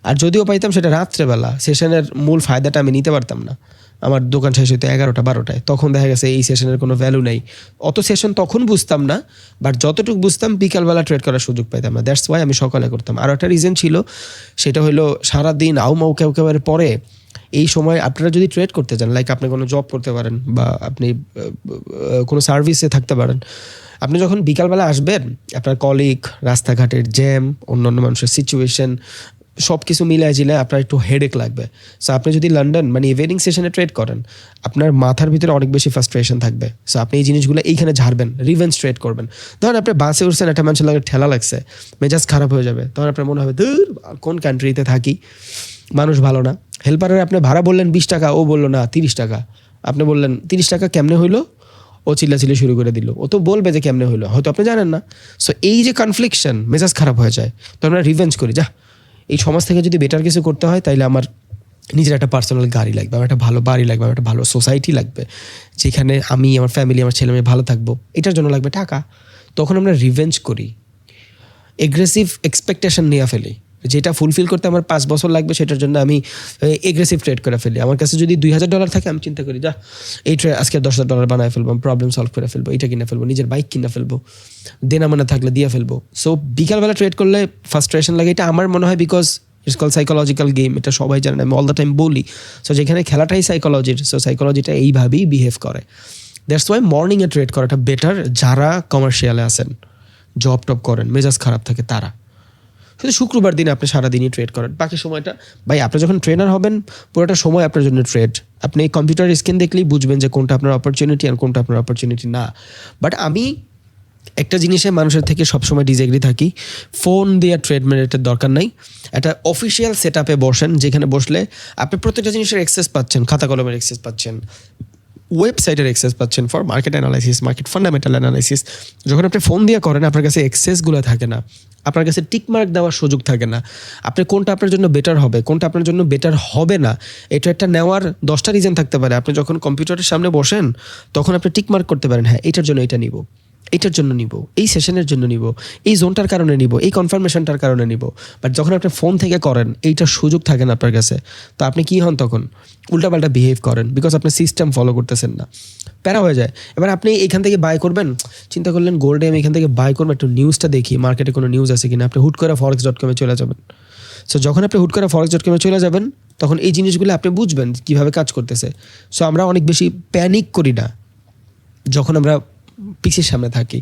আর যদিও পাইতাম, সেটা রাত্রেবেলা, সেশনের মূল ফায়দাটা আমি নিতে পারতাম না। আমার দোকান শেষ হইতো 11টা 12টায়। তখন দেখা গেছে এই সেশনের কোনো ভ্যালু নেই। অত সেশন তখন বুঝতাম না, বাট যতটুকু বুঝতাম বিকালবেলা ট্রেড করার সুযোগ পাইতাম না। দ্যাটস ওয়াই আমি সকালে করতাম। আরও একটা রিজন ছিল, সেটা হলো সারাদিন আউমাউ কেউ কেউয়ের পরে এই সময় আপনারা যদি ট্রেড করতে চান, লাইক আপনি কোনো জব করতে পারেন বা আপনি কোনো সার্ভিসে থাকতে পারেন, আপনি যখন বিকালবেলা আসবেন, আপনার কলিগ, রাস্তাঘাটের জ্যাম, অন্যান্য মানুষের সিচুয়েশন, সব কিছু মিলায় জিলায় আপনার একটু হেডেক লাগবে। সো আপনি যদি লন্ডন মানে ইভিনিং সেশনে ট্রেড করেন, আপনার মাথার ভিতরে অনেক বেশি ফ্রাস্ট্রেশন থাকবে। সো আপনি এই জিনিসগুলো এইখানে ঝাড়বেন, রিভেঞ্জ ট্রেড করবেন। ধরেন আপনি বাসে উঠছেন, একটা মানুষের লাগে ঠেলা লাগছে, মেজাজ খারাপ হয়ে যাবে। তখন আপনার মনে হবে ধুর, কোন কান্ট্রিতে থাকি, মানুষ ভালো না। হেল্পারের আপনি ভাড়া বললেন 20 টাকা, ও বললো না 30 টাকা। আপনি বললেন 30 টাকা কেমনে হইলো, ও চিল্লাচিল্লি শুরু করে দিল। ও তো বলবে যে কেমনে হইলো, হয়তো আপনি জানেন না। সো এই যে কনফ্লিকশন, মেজাজ খারাপ হয়ে যায়। তো আমরা রিভেঞ্জ করি, যা এই সমাজ থেকে যদি বেটার কিছু করতে হয়, তাইলে আমার নিজের একটা পার্সোনাল গাড়ি লাগবে, আমার একটা ভালো বাড়ি লাগবে, আমার একটা ভালো সোসাইটি লাগবে, যেখানে আমি, আমার ফ্যামিলি, আমার ছেলে মেয়ে ভালো থাকবো। এটার জন্য লাগবে টাকা। তখন আমরা রিভেঞ্জ করি, এগ্রেসিভ এক্সপেকটেশন নিয়ে ফেলি। যেটা ফুলফিল করতে আমার 5 বছর লাগবে, সেটার জন্য আমি এগ্রেসিভ ট্রেড করে ফেলি। আমার কাছে যদি $2000 থাকে, আমি চিন্তা করি, যা এই ট্রেড আজকে $10,000 বানায় ফেলবো, প্রবলেম সলভ করে ফেলবো, এটা কিনে ফেলবো, নিজের বাইক কিনে ফেলবো, দেনা মানা থাকলে দিয়ে ফেলবো। সো বিকালবেলা ট্রেড করলে ফ্রাস্ট্রেশন লাগে, এটা আমার মনে হয় because it's call psychological game. এটা সবাই জানেন, আমি অল দ্য টাইম বলি। সো যেখানে খেলাটাই সাইকোলজির, সো সাইকোলজিটা এইভাবেই বিহেভ করে। দ্যাটস ওয়াই মর্নিংয়ে ট্রেড করাটা বেটার। যারা কমার্শিয়ালে আছেন, জব টপ করেন, মেজাজ খারাপ থাকে তারা, শুধু শুক্রবার দিনে আপনি সারাদিনই ট্রেড করেন, বাকি সময়টা ভাই আপনি যখন ট্রেনার হবেন, পুরোটা সময় আপনার জন্য ট্রেড। আপনি কম্পিউটার স্ক্রিন দেখলেই বুঝবেন যে কোনটা আপনার অপরচুনিটি আর কোনটা আপনার অপরচুনিটি না। বাট আমি একটা জিনিসে মানুষের থেকে সবসময় ডিসএগ্রি থাকি, ফোন দিয়ে ট্রেড মেরিটের দরকার নাই। একটা অফিসিয়াল সেট আপে বসেন, যেখানে বসলে আপনি প্রত্যেকটা জিনিসের অ্যাক্সেস পাচ্ছেন, খাতা কলমের অ্যাক্সেস পাচ্ছেন, ওয়েবসাইটের অ্যাক্সেস পাচ্ছেন for market analysis, market fundamental analysis. যখন আপনি ফোন দিয়ে করেন, আপনার কাছে অ্যাক্সেসগুলো থাকে না, আপনার কাছে টিকমার্ক দেওয়ার সুযোগ থাকে না। আপনি কোনটা আপনার জন্য বেটার হবে, কোনটা আপনার জন্য বেটার হবে না, এটা একটা নেওয়ার 10টা রিজন থাকতে পারে। আপনি যখন কম্পিউটারের সামনে বসেন, তখন আপনি টিকমার্ক করতে পারেন, হ্যাঁ এটার জন্য এটা নিব, এইটার জন্য নিব, এই সেশনের জন্য নিব, এই জোনটার কারণে নিব, এই কনফার্মেশনটার কারণে নিব। বাট যখন আপনি ফোন থেকে করেন, এইটার সুযোগ থাকে না আপনার কাছে। তো আপনি কী হন তখন? উল্টাপাল্টা বিহেভ করেন, বিকজ আপনি সিস্টেম ফলো করতেছেন না, প্যারা হয়ে যায়। এবার আপনি এখান থেকে বাই করবেন, চিন্তা করলেন গোল্ডে আমি এখান থেকে বাই করবো, একটু নিউজটা দেখি, মার্কেটে কোনো নিউজ আছে কিনা। আপনি হুট করে forex.com চলে যাবেন। সো যখন আপনি হুট করে forex.com চলে যাবেন, তখন এই জিনিসগুলো আপনি বুঝবেন কীভাবে কাজ করতেছে। সো আমরা অনেক বেশি প্যানিক করি না যখন আমরা পিসির সামনে থাকি।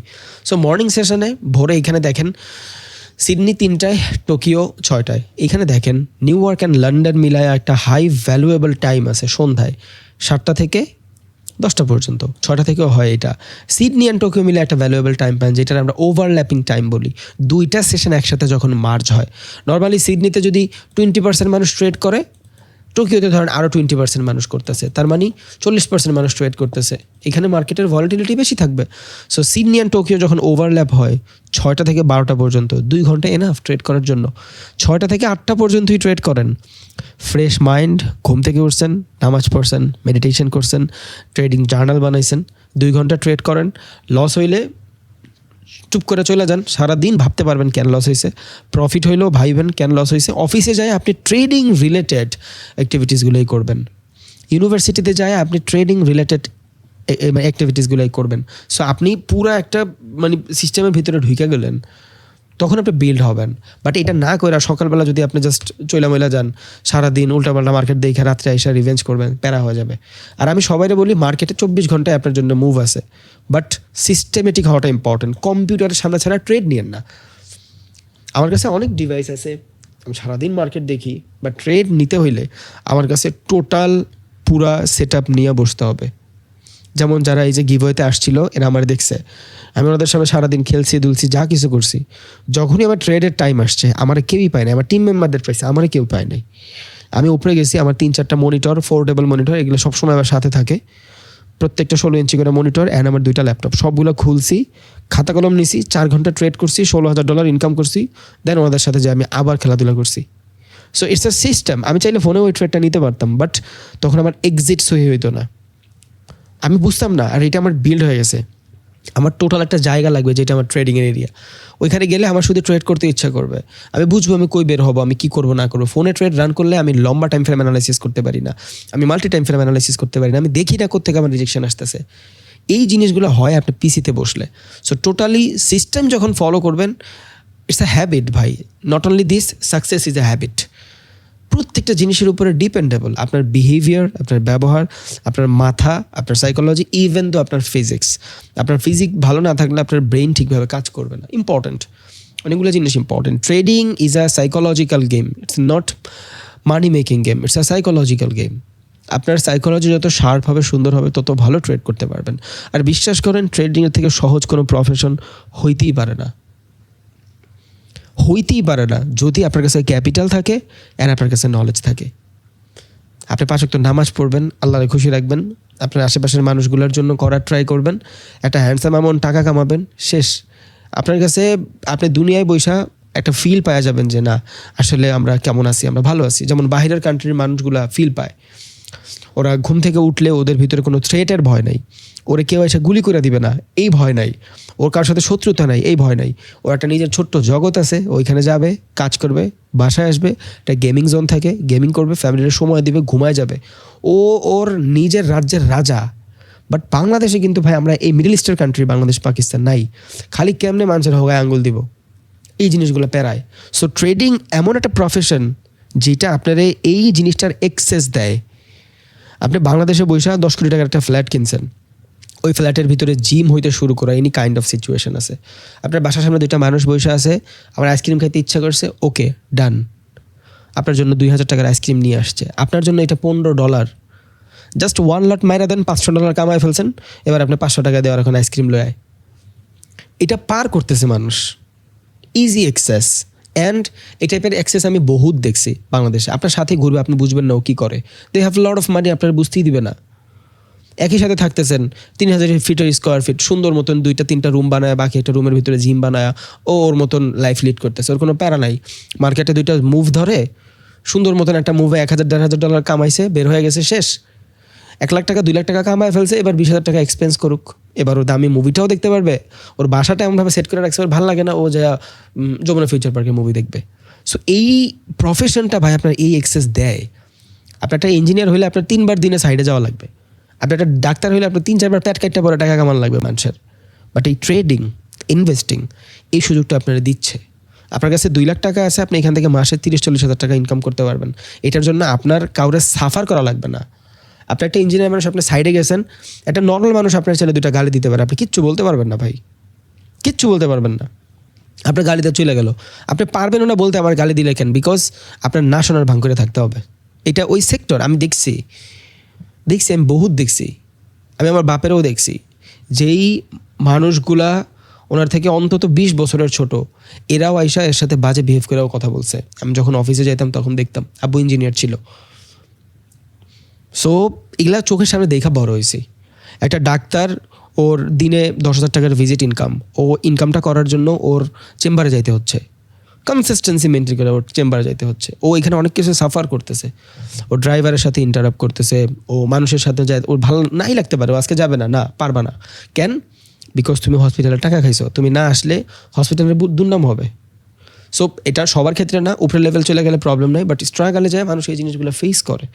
সো মর্নিং সেশনে ভোরে এখানে দেখেন সিডনি 3টায়, টোকিও 6টায়। এখানে দেখেন নিউ ইয়র্ক অ্যান্ড লন্ডন মিলায় একটা হাই ভ্যালুয়েবল টাইম আছে সন্ধ্যায় 7টা থেকে 10টা পর্যন্ত, 6টা থেকেও হয় এটা। সিডনি অ্যান্ড টোকিও মিলে একটা ভ্যালুয়েবল টাইম পান, যেটা আমরা ওভারল্যাপিং টাইম বলি। দুইটা সেশন একসাথে যখন মার্জ হয়, নর্মালি সিডনিতে যদি 20% মানুষ ট্রেড করে, টোকিওতে ধরেন আরও 20% মানুষ করতেছে, তার মানে 40% মানুষ ট্রেড করতেছে। এখানে মার্কেটের ভলাটিলিটি বেশি থাকবে। সো সিডনি অ্যান্ড টোকিও যখন ওভারল্যাপ হয় 6টা থেকে 12টা পর্যন্ত, 2 ঘন্টা এনাফ ট্রেড করার জন্য। 6টা থেকে 8টা পর্যন্তই ট্রেড করেন, ফ্রেশ মাইন্ড, ঘুম থেকে উঠছেন, নামাজ পড়ছেন, মেডিটেশন করছেন, ট্রেডিং জার্নাল বানাইছেন, 2 ঘন্টা ট্রেড করেন। লস হইলে চুপ করে চলে যান, সারাদিন ভাবতে পারবেন কেন লস হয়েছে, প্রফিট হইলেও ভাইবেন কেন লস হয়েছে। অফিসে যায় আপনি ট্রেডিং রিলেটেড অ্যাক্টিভিটিসগুলোই করবেন, ইউনিভার্সিটিতে যায় আপনি ট্রেডিং রিলেটেড অ্যাক্টিভিটিসগুলোই করবেন। সো আপনি পুরো একটা মানে সিস্টেমের ভিতরে ঢুকে গেলেন, তখন আপনি বিল্ড হবেন। বাট এটা না করে সকালবেলা যদি আপনি জাস্ট চইলামইলা যান, সারাদিন উল্টাপাল্টা মার্কেট দেখে রাত্রে এসে রিভেঞ্জ করবেন, প্যারা হয়ে যাবে। আর আমি সবাইকে বলি মার্কেটে 24 ঘন্টায় আপনার জন্য মুভ আছে, বাট সিস্টেমেটিক হওয়াটা ইম্পর্টেন্ট। কম্পিউটারের সামনে ছাড়া ট্রেড নিয়েন না। আমার কাছে অনেক ডিভাইস আছে, আমি সারাদিন মার্কেট দেখি, বাট ট্রেড নিতে হইলে আমার কাছে টোটাল পুরা সেট আপ নিয়ে বসতে হবে। যেমন যারা এই যে গিভওয়েতে আসছিল, এরা আমার দেখছে, আমি ওনাদের সামনে সারাদিন খেলছি, দুলছি, যা কিছু করছি। যখনই আমার ট্রেডের টাইম আসছে, আমার কেউই পায় না, আমার টিম মেম্বারদের পাইছে, আমার কেউ পায় নাই। আমি উপরে গেছি, আমার 3-4টা মনিটর, ফোল্ডেবল মনিটর, এগুলো সবসময় আমার সাথে থাকে, প্রত্যেকটা 16 ইঞ্চি করে মনিটর, অ্যান্ড আমার 2টা ল্যাপটপ, সবগুলো খুলছি, খাতা কলম নিছি, 4 ঘন্টা ট্রেড করছি, $16,000 ইনকাম করছি। দেন ওনাদের সাথে যে আমি আবার খেলাধুলা করছি। So it's a system. আমি চাইলে ফোনে ওই ট্রেডটা নিতে পারতাম, বাট তখন আমার এক্সিট সহি হইতো না, আমি বুঝতাম না। আর এটা আমার বিল্ড হয়ে গেছে, আমার টোটাল একটা জায়গা লাগবে যেটা আমার ট্রেডিংয়ের এরিয়া। ওইখানে গেলে আমার শুধু ট্রেড করতে ইচ্ছা করবে, আমি বুঝবো আমি কই বের হবো, আমি কী করবো না করবো। ফোনে ট্রেড রান করলে আমি লম্বা টাইম ফ্রেম অ্যানালাইসিস করতে পারি না, আমি মাল্টি টাইম ফ্রেম অ্যানালাইসিস করতে পারি না, আমি দেখি না কোত্থেকে আমার রিজেকশন আসতেছে। এই জিনিসগুলো হয় আপনি পিসিতে বসলে। সো টোটালি সিস্টেম যখন ফলো করবেন, ইটস আ হ্যাবিট ভাই। Not only this, success is a habit. প্রত্যেকটা জিনিসের উপরে ডিপেন্ডেবল, আপনার বিহেভিয়ার, আপনার ব্যবহার, আপনার মাথা, আপনার সাইকোলজি, ইভেন তো আপনার ফিজিক্স। আপনার ফিজিক্স ভালো না থাকলে আপনার ব্রেন ঠিকভাবে কাজ করবে না। ইম্পর্টেন্ট, অনেকগুলো জিনিস important. Trading is a psychological game, it's not money making game, it's a psychological game. আপনার সাইকোলজি যত শার্প হবে, সুন্দর হবে, তত ভালো ট্রেড করতে পারবেন। আর বিশ্বাস করেন, ট্রেডিংয়ের থেকে সহজ কোনো প্রফেশন হইতেই পারে না, হইতেই পারে না, যদি আপনার কাছে ক্যাপিটাল থাকে অ্যান্ড আপনার কাছে নলেজ থাকে। আপনি 5 ওয়াক্ত নামাজ পড়বেন, আল্লাহরে খুশি রাখবেন, আপনার আশেপাশের মানুষগুলোর জন্য করার ট্রাই করবেন, একটা হ্যান্ডসাম অ্যামাউন্ট টাকা কামাবেন, শেষ। আপনার কাছে আপনি দুনিয়ায় বৈশা একটা ফিল পাওয়া যাবেন যে না আসলে আমরা কেমন আছি, আমরা ভালো আছি। যেমন বাইরের কান্ট্রির মানুষগুলা ফিল পায়, ওরা ঘুম থেকে উঠলে ওদের ভিতরে কোনো থ্রেটের ভয় নাই, ওরে কেউ এসে গুলি করে দিবে না এই ভয় নাই, ওর কারোর সাথে শত্রুতা নাই এই ভয় নাই। ওর একটা নিজের ছোট্ট জগৎ আছে, ওইখানে যাবে, কাজ করবে, বাসায় আসবে, একটা গেমিং জোন থাকে, গেমিং করবে, ফ্যামিলির সময় দিবে, ঘুমায় যাবে। ও ওর নিজের রাজ্যের রাজা। বাট বাংলাদেশে কিন্তু ভাই আমরা এই মিডল ইস্টের কান্ট্রি, বাংলাদেশ পাকিস্তান নাই, খালি কেমনে মানুষের হোগায় আঙ্গুল দিব, এই জিনিসগুলো প্যারায়। সো ট্রেডিং এমন একটা প্রফেশন যেটা আপনার এই জিনিসটার এক্সেস দেয়। আপনি বাংলাদেশে বৈশা 10 কোটি টাকার একটা ফ্ল্যাট কিনছেন, ওই ফ্ল্যাটের ভিতরে জিম হইতে শুরু করা এনি কাইন্ড অফ সিচুয়েশন আছে। আপনার বাসার সামনে 2টা মানুষ বসে আছে, আমার আইসক্রিম খাইতে ইচ্ছা করছে, ওকে ডান, আপনার জন্য 2000 টাকার আইসক্রিম নিয়ে আসছে, আপনার জন্য এটা $15। জাস্ট 1 লট মাইরা দেন, $500 কামায় ফেলছেন, এবার আপনি 500 টাকা দেওয়ার এখন আইসক্রিম লয়। এটা পার করতেছে মানুষ, ইজি অ্যাক্সেস। অ্যান্ড এই টাইপের অ্যাক্সেস আমি বহুত দেখছি বাংলাদেশে। আপনার সাথে ঘুরবে, আপনি বুঝবেন না ও কী করে। দে হ্যাভ লট অফ মানি, আপনার বুঝতেই দিবে না। একই সাথে থাকতেছেন 3000 ফিটের স্কোয়ার ফিট, সুন্দর মতন 2-3টা রুম বানায়, বাকি একটা রুমের ভিতরে জিম বানায়, ওর মতন লাইফ লিড করতেছে, ওর কোনো প্যারা নাই। মার্কেটে 2টা মুভ ধরে, সুন্দর মতন একটা মুভে $1000-1500 কামাইছে, বের হয়ে গেছে, শেষ। 1 লাখ টাকা 2 লাখ টাকা কামায় ফেলছে, এবার 20,000 টাকা এক্সপেন্স করুক, এবার ও দামি মুভিটাও দেখতে পারবে। ওর বাসাটা এমনভাবে সেট করে রাখছে, ওর ভালো লাগে না, ও যা যমুনা ফিউচার পার্কে মুভি দেখবে। সো এই প্রফেশনটা ভাই আপনার এই এক্সেস দেয়। আপনার একটা ইঞ্জিনিয়ার হলে আপনার 3 বার দিনে সাইডে যাওয়া লাগবে, আপনার একটা ডাক্তার হলে আপনার 3-4 বার প্যাট কাটতে পরে টাকা কামানো লাগবে মানুষের। বাট এই ট্রেডিং, ইনভেস্টিং, এই সুযোগটা আপনারা দিচ্ছে। আপনার কাছে 2 লাখ টাকা আছে, আপনি এখান থেকে মাসে 30-40 হাজার টাকা ইনকাম করতে পারবেন। এটার জন্য আপনার কাউরে সাফার করা লাগবে না। আপনি একটা ইঞ্জিনিয়ার মানুষ, আপনি সাইডে গেছেন, একটা নর্মাল মানুষ আপনার ছেলে 2টা গালি দিতে পারে, আপনি কিচ্ছু বলতে পারবেন না ভাই, কিচ্ছু বলতে পারবেন না। আপনার গালিতে চলে গেল, আপনি পারবেনও না বলতে আমার গালি দিলে কেন, বিকজ আপনার না শোনার ভাঙ করে থাকতে হবে। এটা ওই সেক্টর আমি দেখছি, আমি বহুত দেখছি, আমি আমার বাপেরও দেখছি। যেই মানুষগুলা ওনার থেকে অন্তত 20 বছরের ছোট, এরাও আইসা এর সাথে বাজে বিহেভ করেও কথা বলছে। আমি যখন অফিসে যেতাম তখন দেখতাম, আব্বু ইঞ্জিনিয়ার ছিল। সো এগুলা চোখের সামনে দেখা বড় হয়েছি। একটা ডাক্তার, ওর দিনে 10,000 টাকার ভিজিট ইনকাম, ও ইনকামটা করার জন্য ওর চেম্বারে যাইতে হচ্ছে, কনসিস্টেন্সি মেনটেন করে ওর চেম্বারে যাইতে হচ্ছে। ও এখানে অনেক কিছু সাফার করতেছে, ও ড্রাইভারের সাথে ইন্টারাপ্ট করতেছে, ও মানুষের সাথে যায়, ওর ভালো নাই লাগতে পারে, ও আজকে যাবে না, পারবা না কেন, বিকজ তুমি হসপিটালে টাকা খাইছো, তুমি না আসলে হসপিটালের দুর্নাম হবে। সো এটা সবার ক্ষেত্রে না, উপরের লেভেল চলে গেলে প্রবলেম নাই, বাট স্ট্রাগলে যায় মানুষ এই জিনিসগুলো ফেস করে।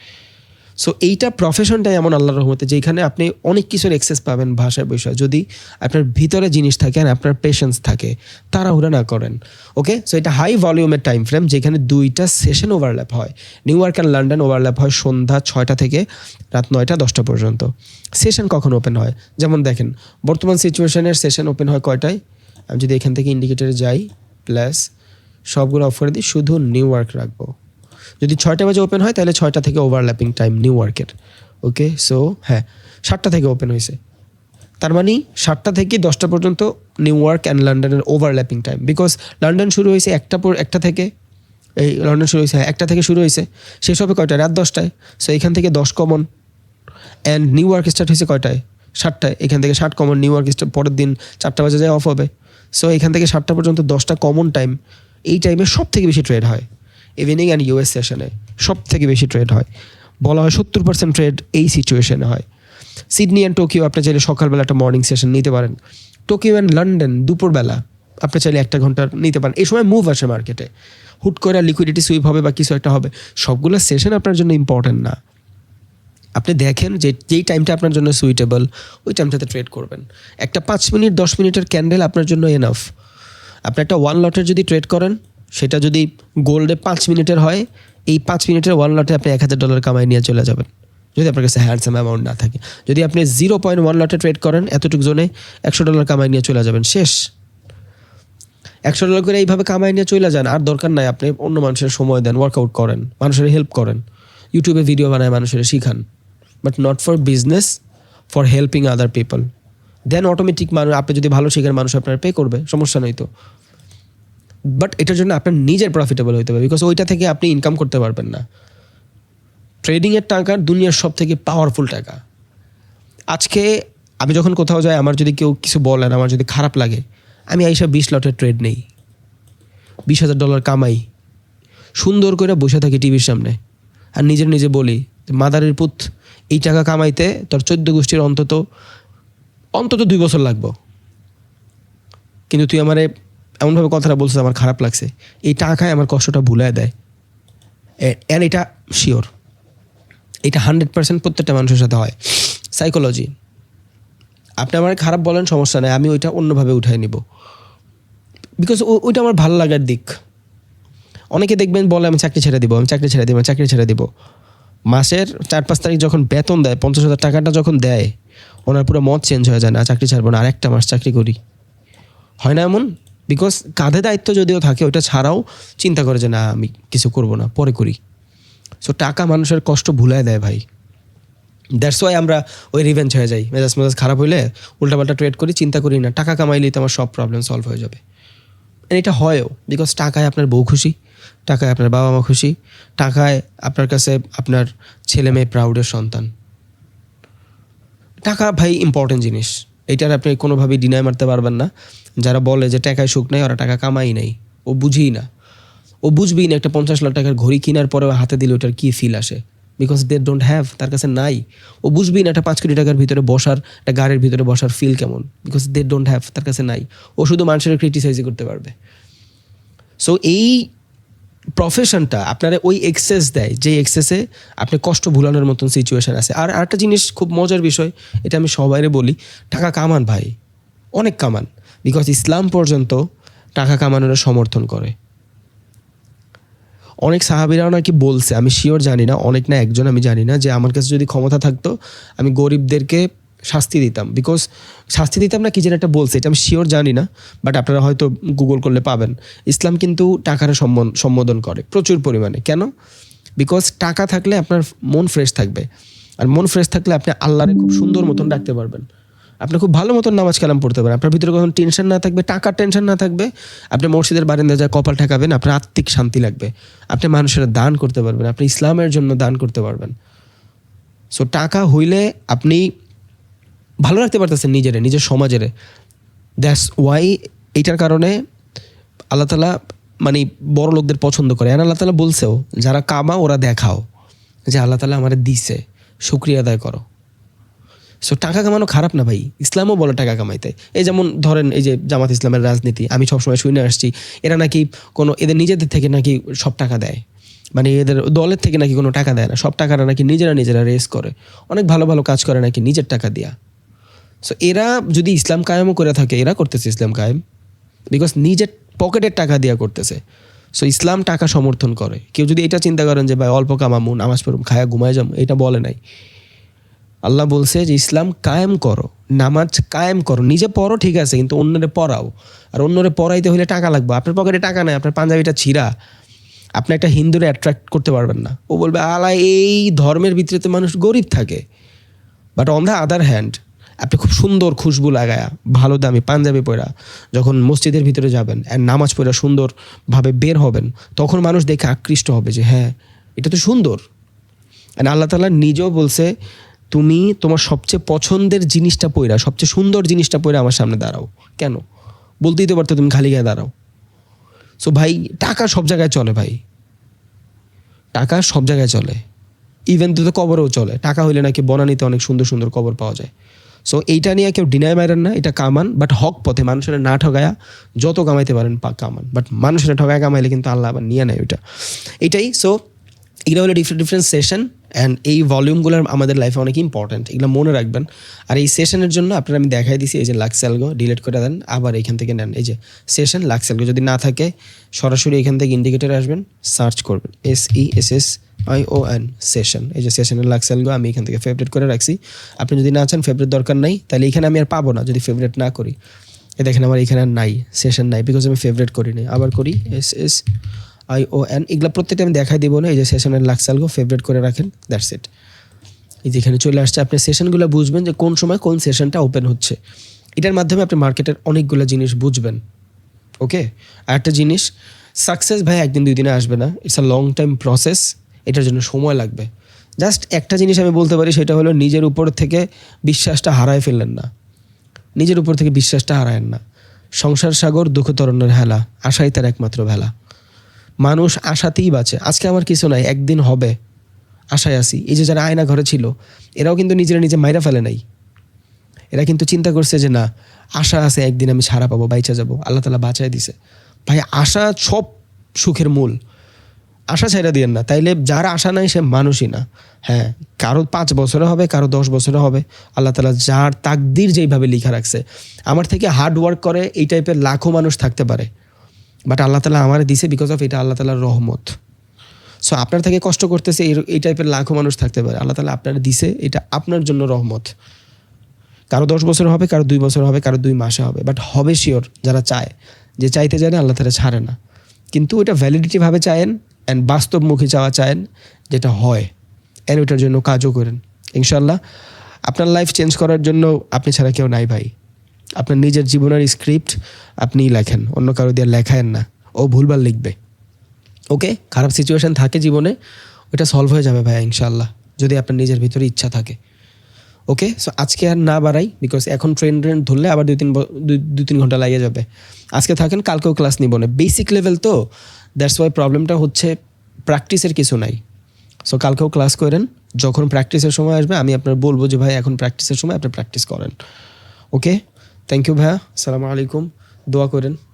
সো এইটা প্রফেশনটাই এমন আল্লাহর রহমতে, যেখানে আপনি অনেক কিছুর অ্যাক্সেস পাবেন ভাষার বিষয়, যদি আপনার ভিতরে জিনিস থাকে আর আপনার পেশেন্স থাকে, তাড়াহুড়া না করেন। ওকে, সো এটা হাই ভলিউমের টাইম ফ্রেম, যেখানে 2টা সেশন ওভারল্যাপ হয়। New York and London overlap হয় সন্ধ্যা 6টা থেকে রাত 9টা-10টা পর্যন্ত। সেশন কখন ওপেন হয়, যেমন দেখেন বর্তমান সিচুয়েশনের সেশন ওপেন হয় কয়টায়, আমি যদি এখান থেকে ইন্ডিকেটারে যাই প্লাস সবগুলো অফ করে দিই, শুধু নিউ ইয়র্ক রাখবো। যদি 6টা বাজে ওপেন হয় তাহলে 6টা থেকে ওভারল্যাপিং টাইম নিউ ইয়র্কের। ওকে, সো হ্যাঁ 7টা থেকে ওপেন হয়েছে, তার মানে 7টা থেকে 10টা পর্যন্ত নিউ ইয়র্ক অ্যান্ড লন্ডনের ওভারল্যাপিং টাইম। বিকজ লন্ডন শুরু হয়েছে 1টা থেকে, এই লন্ডন শুরু হয়েছে 1টা থেকে শুরু হয়েছে, শেষ হবে কয়টায়, রাত 10টায়। সো এখান থেকে 10 common, and New York start হয়েছে কয়টায়, 7টায়, এখান থেকে 7 কমন, নিউ ইয়র্ক পরের দিন 4টা বাজে যায় অফ হবে। সো এখান থেকে 7টা পর্যন্ত 10টা কমন টাইম। এই টাইমে সব থেকে বেশি ট্রেড হয়, ইভিনিং অ্যান্ড ইউএস সেশনে সব থেকে বেশি ট্রেড হয়। বলা হয় 70% ট্রেড এই সিচুয়েশনে হয়। সিডনি অ্যান্ড টোকিও আপনি চাইলে সকালবেলা একটা মর্নিং সেশন নিতে পারেন। টোকিও অ্যান্ড লন্ডন দুপুরবেলা আপনি চাইলে 1 ঘন্টার নিতে পারেন। এই সময় মুভ আসে মার্কেটে, হুট করে লিকুইডিটি সুইপ হবে বা কিছু একটা হবে, সবগুলো সেশন আপনার জন্য ইম্পর্টেন্ট না। আপনি দেখেন যে যেই টাইমটা আপনার জন্য সুইটেবল, ওই টাইমটাতে ট্রেড করবেন। একটা 5 মিনিট 10 মিনিটের ক্যান্ডেল আপনার জন্য এনাফ। আপনি একটা 1 লটের যদি ট্রেড করেন, সেটা যদি গোল্ডে 5 মিনিটের হয়, এই 5 মিনিটের 1 লটে আপনি $1,000 কামাই নিয়ে চলে যাবেন, যদি আপনার কাছে হ্যান্ডসাম অ্যামাউন্ট না থাকে। যদি আপনি 0.1 লটে ট্রেড করেন, এতটুকু জোনে $100 কামাই নিয়ে চলে যাবেন, শেষ। $100 করে এইভাবে কামাই নিয়ে চলে যান, আর দরকার নাই আপনি অন্য মানুষের সময় দেন, ওয়ার্কআউট করেন, মানুষের হেল্প করেন, ইউটিউবে ভিডিও বানায় মানুষের শিখান, but not for business, for helping other people. Then automatic মানুষ, আপনি যদি ভালো শিখেন মানুষ আপনার পে করবে, সমস্যা নেই তো। বাট এটার জন্য আপনার নিজের প্রফিটেবল হতে হবে, বিকজ ওইটা থেকে আপনি ইনকাম করতে পারবেন না। ট্রেডিংয়ের টাকা দুনিয়ার সব থেকে পাওয়ারফুল টাকা। আজকে আমি যখন কোথাও যাই, আমার যদি কেউ কিছু বলেন, আমার যদি খারাপ লাগে, আমি এইসব 20 লটের ট্রেড নেই, $20,000 কামাই, সুন্দর করে বসে থাকি টিভির সামনে, আর নিজে বলি, মাদারের পুত, এই টাকা কামাইতে তোর 14 গোষ্ঠীর অন্তত 2 বছর লাগবো, কিন্তু তুই আমারে এমনভাবে কথাটা বলছিস, আমার খারাপ লাগছে। এই টাকায় আমার কষ্টটা ভুলায় দেয়। অ্যান্ড এটা শিওর, এটা 100% প্রত্যেকটা মানুষের সাথে হয়। সাইকোলজি, আপনি আমার খারাপ বলেন সমস্যা নেই, আমি ওইটা অন্যভাবে উঠাই নিব, বিকজ ওইটা আমার ভালো লাগার দিক। অনেকে দেখবেন বলে আমি চাকরি ছেড়ে দিব। মাসের 4-5 তারিখ যখন বেতন দেয়, 50,000 টাকাটা যখন দেয়, ওনার পুরো মত চেঞ্জ হয়ে যায়, না চাকরি ছাড়বো না, আরেকটা মাস চাকরি করি। হয় না এমন? বিকজ কাঁধে দায়িত্ব যদিও থাকে, ওইটা ছাড়াও চিন্তা করে যে না আমি কিছু করব না, পরে করি। সো টাকা মানুষের কষ্ট ভুলায় দেয় ভাই, দ্যাটস ওয়াই আমরা ওই রিভেঞ্জ হয়ে যাই, মেজাজ খারাপ হইলে উল্টাপাল্টা ট্রেড করি, চিন্তা করি না টাকা কামাইলেই তো আমার সব প্রবলেম সলভ হয়ে যাবে। এটা হয়ও, বিকজ টাকায় আপনার বউ খুশি, টাকায় আপনার বাবা মা খুশি, টাকায় আপনার কাছে আপনার ছেলে মেয়ে প্রাউডের সন্তান। টাকা ভাই ইম্পর্টেন্ট জিনিস, এইটার আপনি কোনোভাবেই ডিনাই মারতে পারবেন না। যারা বলে যে টাকায় সুখ নেই, ওরা টাকা কামাই নেই, ও বুঝেই না, ও বুঝবেই না একটা 50 লাখ টাকার ঘড়ি কেনার পরে হাতে দিলে ওটার কী ফিল আসে, বিকজ দে ডোন্ট হ্যাভ, তার কাছে নাই। ও বুঝবেই না একটা 5 কোটি টাকার ভিতরে বসার, একটা গাড়ির ভিতরে বসার ফিল কেমন, বিকজ দে ডোন্ট হ্যাভ, তার কাছে নাই। ও শুধু মানুষের ক্রিটিসাইজই করতে পারবে। সো এই প্রফেশনটা আপনারা ওই এক্সেস দেয়, যে এক্সেসে আপনি কষ্ট ভুলানোর মতন সিচুয়েশান আছে। আর আরেকটা জিনিস খুব মজার বিষয়, এটা আমি সবাইরে বলি, টাকা কামান ভাই, অনেক কামান, বিকজ ইসলাম পর্যন্ত টাকা কামানোর সমর্থন করে। অনেক সাহাবীরাও নাকি বলছে, আমি শিওর জানি না, অনেক না একজন, আমি জানি না, যে আমার কাছে যদি ক্ষমতা থাকতো আমি গরিবদেরকে শাস্তি দিতাম, বিকজ শাস্তি দিতাম না কি যেন একটা বলছে, এটা আমি শিওর জানি না, বাট আপনারা হয়তো গুগল করলে পাবেন। ইসলাম কিন্তু টাকার সম্বোধন করে প্রচুর পরিমাণে। কেন? বিকজ টাকা থাকলে আপনার মন ফ্রেশ থাকবে, আর মন ফ্রেশ থাকলে আপনি আল্লাহরে খুব সুন্দর মতন ডাকতে পারবেন, আপনি খুব ভালো মতন নামাজ কালাম পড়তে পারেন, আপনার ভিতরে কোনো টেনশন না থাকবে, টাকার টেনশন না থাকবে, আপনি মসজিদের বারান্দায় যায় কপাল ঠেকাবেন, আপনার আত্মিক শান্তি লাগবে, আপনি মানুষের দান করতে পারবেন, আপনি ইসলামের জন্য দান করতে পারবেন। সো টাকা হইলে আপনি ভালো রাখতে পারতেছেন নিজের সমাজের। দ্যাটস ওয়াই, এইটার কারণে আল্লাহ তাআলা মানে বড় লোকদের পছন্দ করে। আর আল্লাহ তাআলা বলছেও, যারা কামাও ওরা দেখাও যে আল্লাহ তাআলা আমারে দিছে, শুকরিয়া আদায় করো। সো টাকা কামানো খারাপ না ভাই, ইসলামও বলে টাকা কামাইতে। এই যেমন ধরেন এই যে জামাত ইসলামের রাজনীতি, আমি সবসময় শুনে আসছি এরা নাকি কোনো এদের নিজেদের থেকে নাকি সব টাকা দেয়, মানে এদের দলের থেকে নাকি কোনো টাকা দেয় না, সব টাকাটা নাকি নিজেরা রেস করে, অনেক ভালো ভালো কাজ করে নাকি নিজের টাকা দিয়া। সো এরা যদি ইসলাম কায়েমও করে থাকে, এরা করতেছে ইসলাম কায়েম বিকজ নিজের পকেটের টাকা দিয়া করতেছে। সো ইসলাম টাকা সমর্থন করে। কেউ যদি এটা চিন্তা করেন যে ভাই অল্প কামামু, নামাজ পড়ুম, খায়া ঘুমায় যাম, এটা বলে নাই। আল্লাহ বলছে যে ইসলাম কায়েম করো, নামাজ কায়েম করো, নিজে পড়ো ঠিক আছে, কিন্তু অন্যরে পড়াও। আর অন্যরে পড়াইতে হলে টাকা লাগবে, আপনার পকেটে টাকা নাই, আপনার পাঞ্জাবিটা ছিঁড়া, আপনি একটা হিন্দুরে অ্যাট্রাক্ট করতে পারবেন না। ও বলবে আলা এই ধর্মের ভিতরে মানুষ গরিব থাকে। But on the other hand, আপনি খুব সুন্দর খুশবু লাগায়া ভালো দামি পাঞ্জাবি পরা যখন মসজিদের ভিতরে যাবেন অ্যান্ড নামাজ পড়া সুন্দরভাবে বের হবেন, তখন মানুষ দেখে আকৃষ্ট হবে যে হ্যাঁ এটা তো সুন্দর। অ্যান্ড আল্লাহ তাআলা নিজেও বলছে, তুমি তোমার সবচেয়ে পছন্দের জিনিসটা পইরা, সবচেয়ে সুন্দর জিনিসটা পইরা আমার সামনে দাঁড়াও। কেন? বলতেই তো পারতো তুমি খালি গায়ে দাঁড়াও। সো ভাই টাকা সব জায়গায় চলে ভাই, টাকা সব জায়গায় চলে, ইভেন তো কবরেও চলে। টাকা হইলে নাকি বনানীতে অনেক সুন্দর সুন্দর কবর পাওয়া যায়। সো এইটা নিয়ে কেউ ডিনাই মারেন না, এটা কামান, বাট হক পথে, মানুষের না ঠগায়া যত কামাইতে পারেন কামান, বাট মানুষের ঠগায়া কামাইলে কিন্তু আল্লাহ আবার নিয়ে নেয় ওইটা। এটাই। সো এগুলো হলো ডিফারেন্ট সেশন, অ্যান্ড এই ভলিউমগুলো আমাদের লাইফে অনেক ইম্পর্ট্যান্ট, এগুলো মনে রাখবেন। আর এই সেশনের জন্য আপনার আমি দেখাই দিছি, এই যে লাক্সেলগো ডিলিট করে দেন, আবার এখান থেকে নেন, এই যে সেশন লাক্সেলগো যদি না থাকে সরাসরি এখান থেকে ইন্ডিকেটরে আসবেন, সার্চ করবেন SESSION সেশন, এই যে সেশনের লাক্সেলগো আমি এখান থেকে ফেভারিট করে রাখছি। আপনি যদি না চান ফেভারিট দরকার নাই, তাহলে এখানে আমি আর পাবো না যদি ফেভারিট না করি। এ দেখেন আমার এখানে আর নাই, সেশন নাই, বিকজ আমি ফেভারিট করি নাই। আবার করি SSION, এগুলো প্রত্যেকটা আমি দেখাই দিব না, এই যে সেশনের লাক্সেলগো ফেভারিট করে রাখেন, দ্যাটস ইট। এই যেখানে চলে আসছে, আপনি সেশনগুলো বুঝবেন যে কোন সময় কোন সেশনটা ওপেন হচ্ছে, এটার মাধ্যমে আপনি মার্কেটের অনেকগুলো জিনিস বুঝবেন। ওকে, আর একটা জিনিস, সাকসেস ভাই একদিন দুই দিনে আসবে না, it's a long time process, এটার জন্য সময় লাগবে। জাস্ট একটা জিনিস আমি বলতে পারি, সেটা হলো নিজের উপর থেকে বিশ্বাসটা হারায় ফেললেন না, নিজের উপর থেকে বিশ্বাসটা হারায়েন না। সংসার সাগর দুঃখ তরণের হেলা, আশাই তার একমাত্র ভেলা। মানুষ আশাতেই বাঁচে, আজকে আমার কিছু নাই, একদিন হবে, আশায় আসি। এই যে যারা আয়না ঘরে ছিল, এরাও কিন্তু নিজে মাইরা ফেলে নাই, এরা কিন্তু চিন্তা করছে যে না আশা আছে, একদিন আমি ছাড়া পাবো, বাইচা যাবো, আল্লাহ তাআলা বাঁচায় দিছে। ভাই আশা সব সুখের মূল, আশা ছাইড়া দিয়েন না, তাইলে যার আশা নাই সে মানুষই না। হ্যাঁ, কারো 5 বছরে হবে, কারো 10 বছরে হবে, আল্লাহ তাআলা যার তাকদির যেইভাবে লিখা রাখছে। আমার থেকে হার্ড ওয়ার্ক করে এই টাইপের লাখো মানুষ থাকতে পারে, বাট আল্লাহ তাআলা আমার দিছে বিকজ অফ এটা আল্লাহ তাআলার রহমত। সো আপনার থেকে কষ্ট করতেছে এই টাইপের লাখো মানুষ থাকতে পারে, আল্লাহ তাআলা আপনার দিছে, এটা আপনার জন্য রহমত। কারো 10 বছর হবে, কারো 2 বছর হবে, কারো 2 মাসে হবে, বাট হবে শিওর। যারা চায়, যে চাইতে জানে আল্লাহ তাআলা ছাড়ে না, কিন্তু ওইটা ভ্যালিডিটিভাবে চায়েন অ্যান্ড বাস্তবমুখী চাওয়া চায়েন, যেটা হয়, অ্যান্ড ওইটার জন্য কাজও করেন। ইনশাল্লাহ আপনার লাইফ চেঞ্জ করার জন্য আপনি ছাড়া কেউ নাই ভাই। আপনার নিজের জীবনের স্ক্রিপ্ট আপনিই লেখেন, অন্য কারো দিয়ে লেখায়েন না, ও ভুলভাল লিখবে। ওকে, খারাপ সিচুয়েশান থাকে জীবনে, ওটা সলভ হয়ে যাবে ভাই ইনশাল্লাহ, যদি আপনার নিজের ভিতরে ইচ্ছা থাকে। ওকে, সো আজকে আর না বাড়াই, বিকজ এখন ট্রেন ধরলে আবার 2-3 ঘন্টা লাগিয়ে যাবে। আজকে থাকেন, কালকেও ক্লাস নিব না, বেসিক লেভেল তো, দ্যাটস ওয়াই প্রবলেমটা হচ্ছে প্র্যাকটিসের কিছু নাই। সো কালকেও ক্লাস করেন, যখন প্র্যাকটিসের সময় আসবে আমি আপনার বলবো যে ভাই এখন প্র্যাকটিসের সময় আপনি প্র্যাকটিস করেন। ওকে, থ্যাংক ইউ ভাইয়া, আসসালামু আলাইকুম, দোয়া করেন।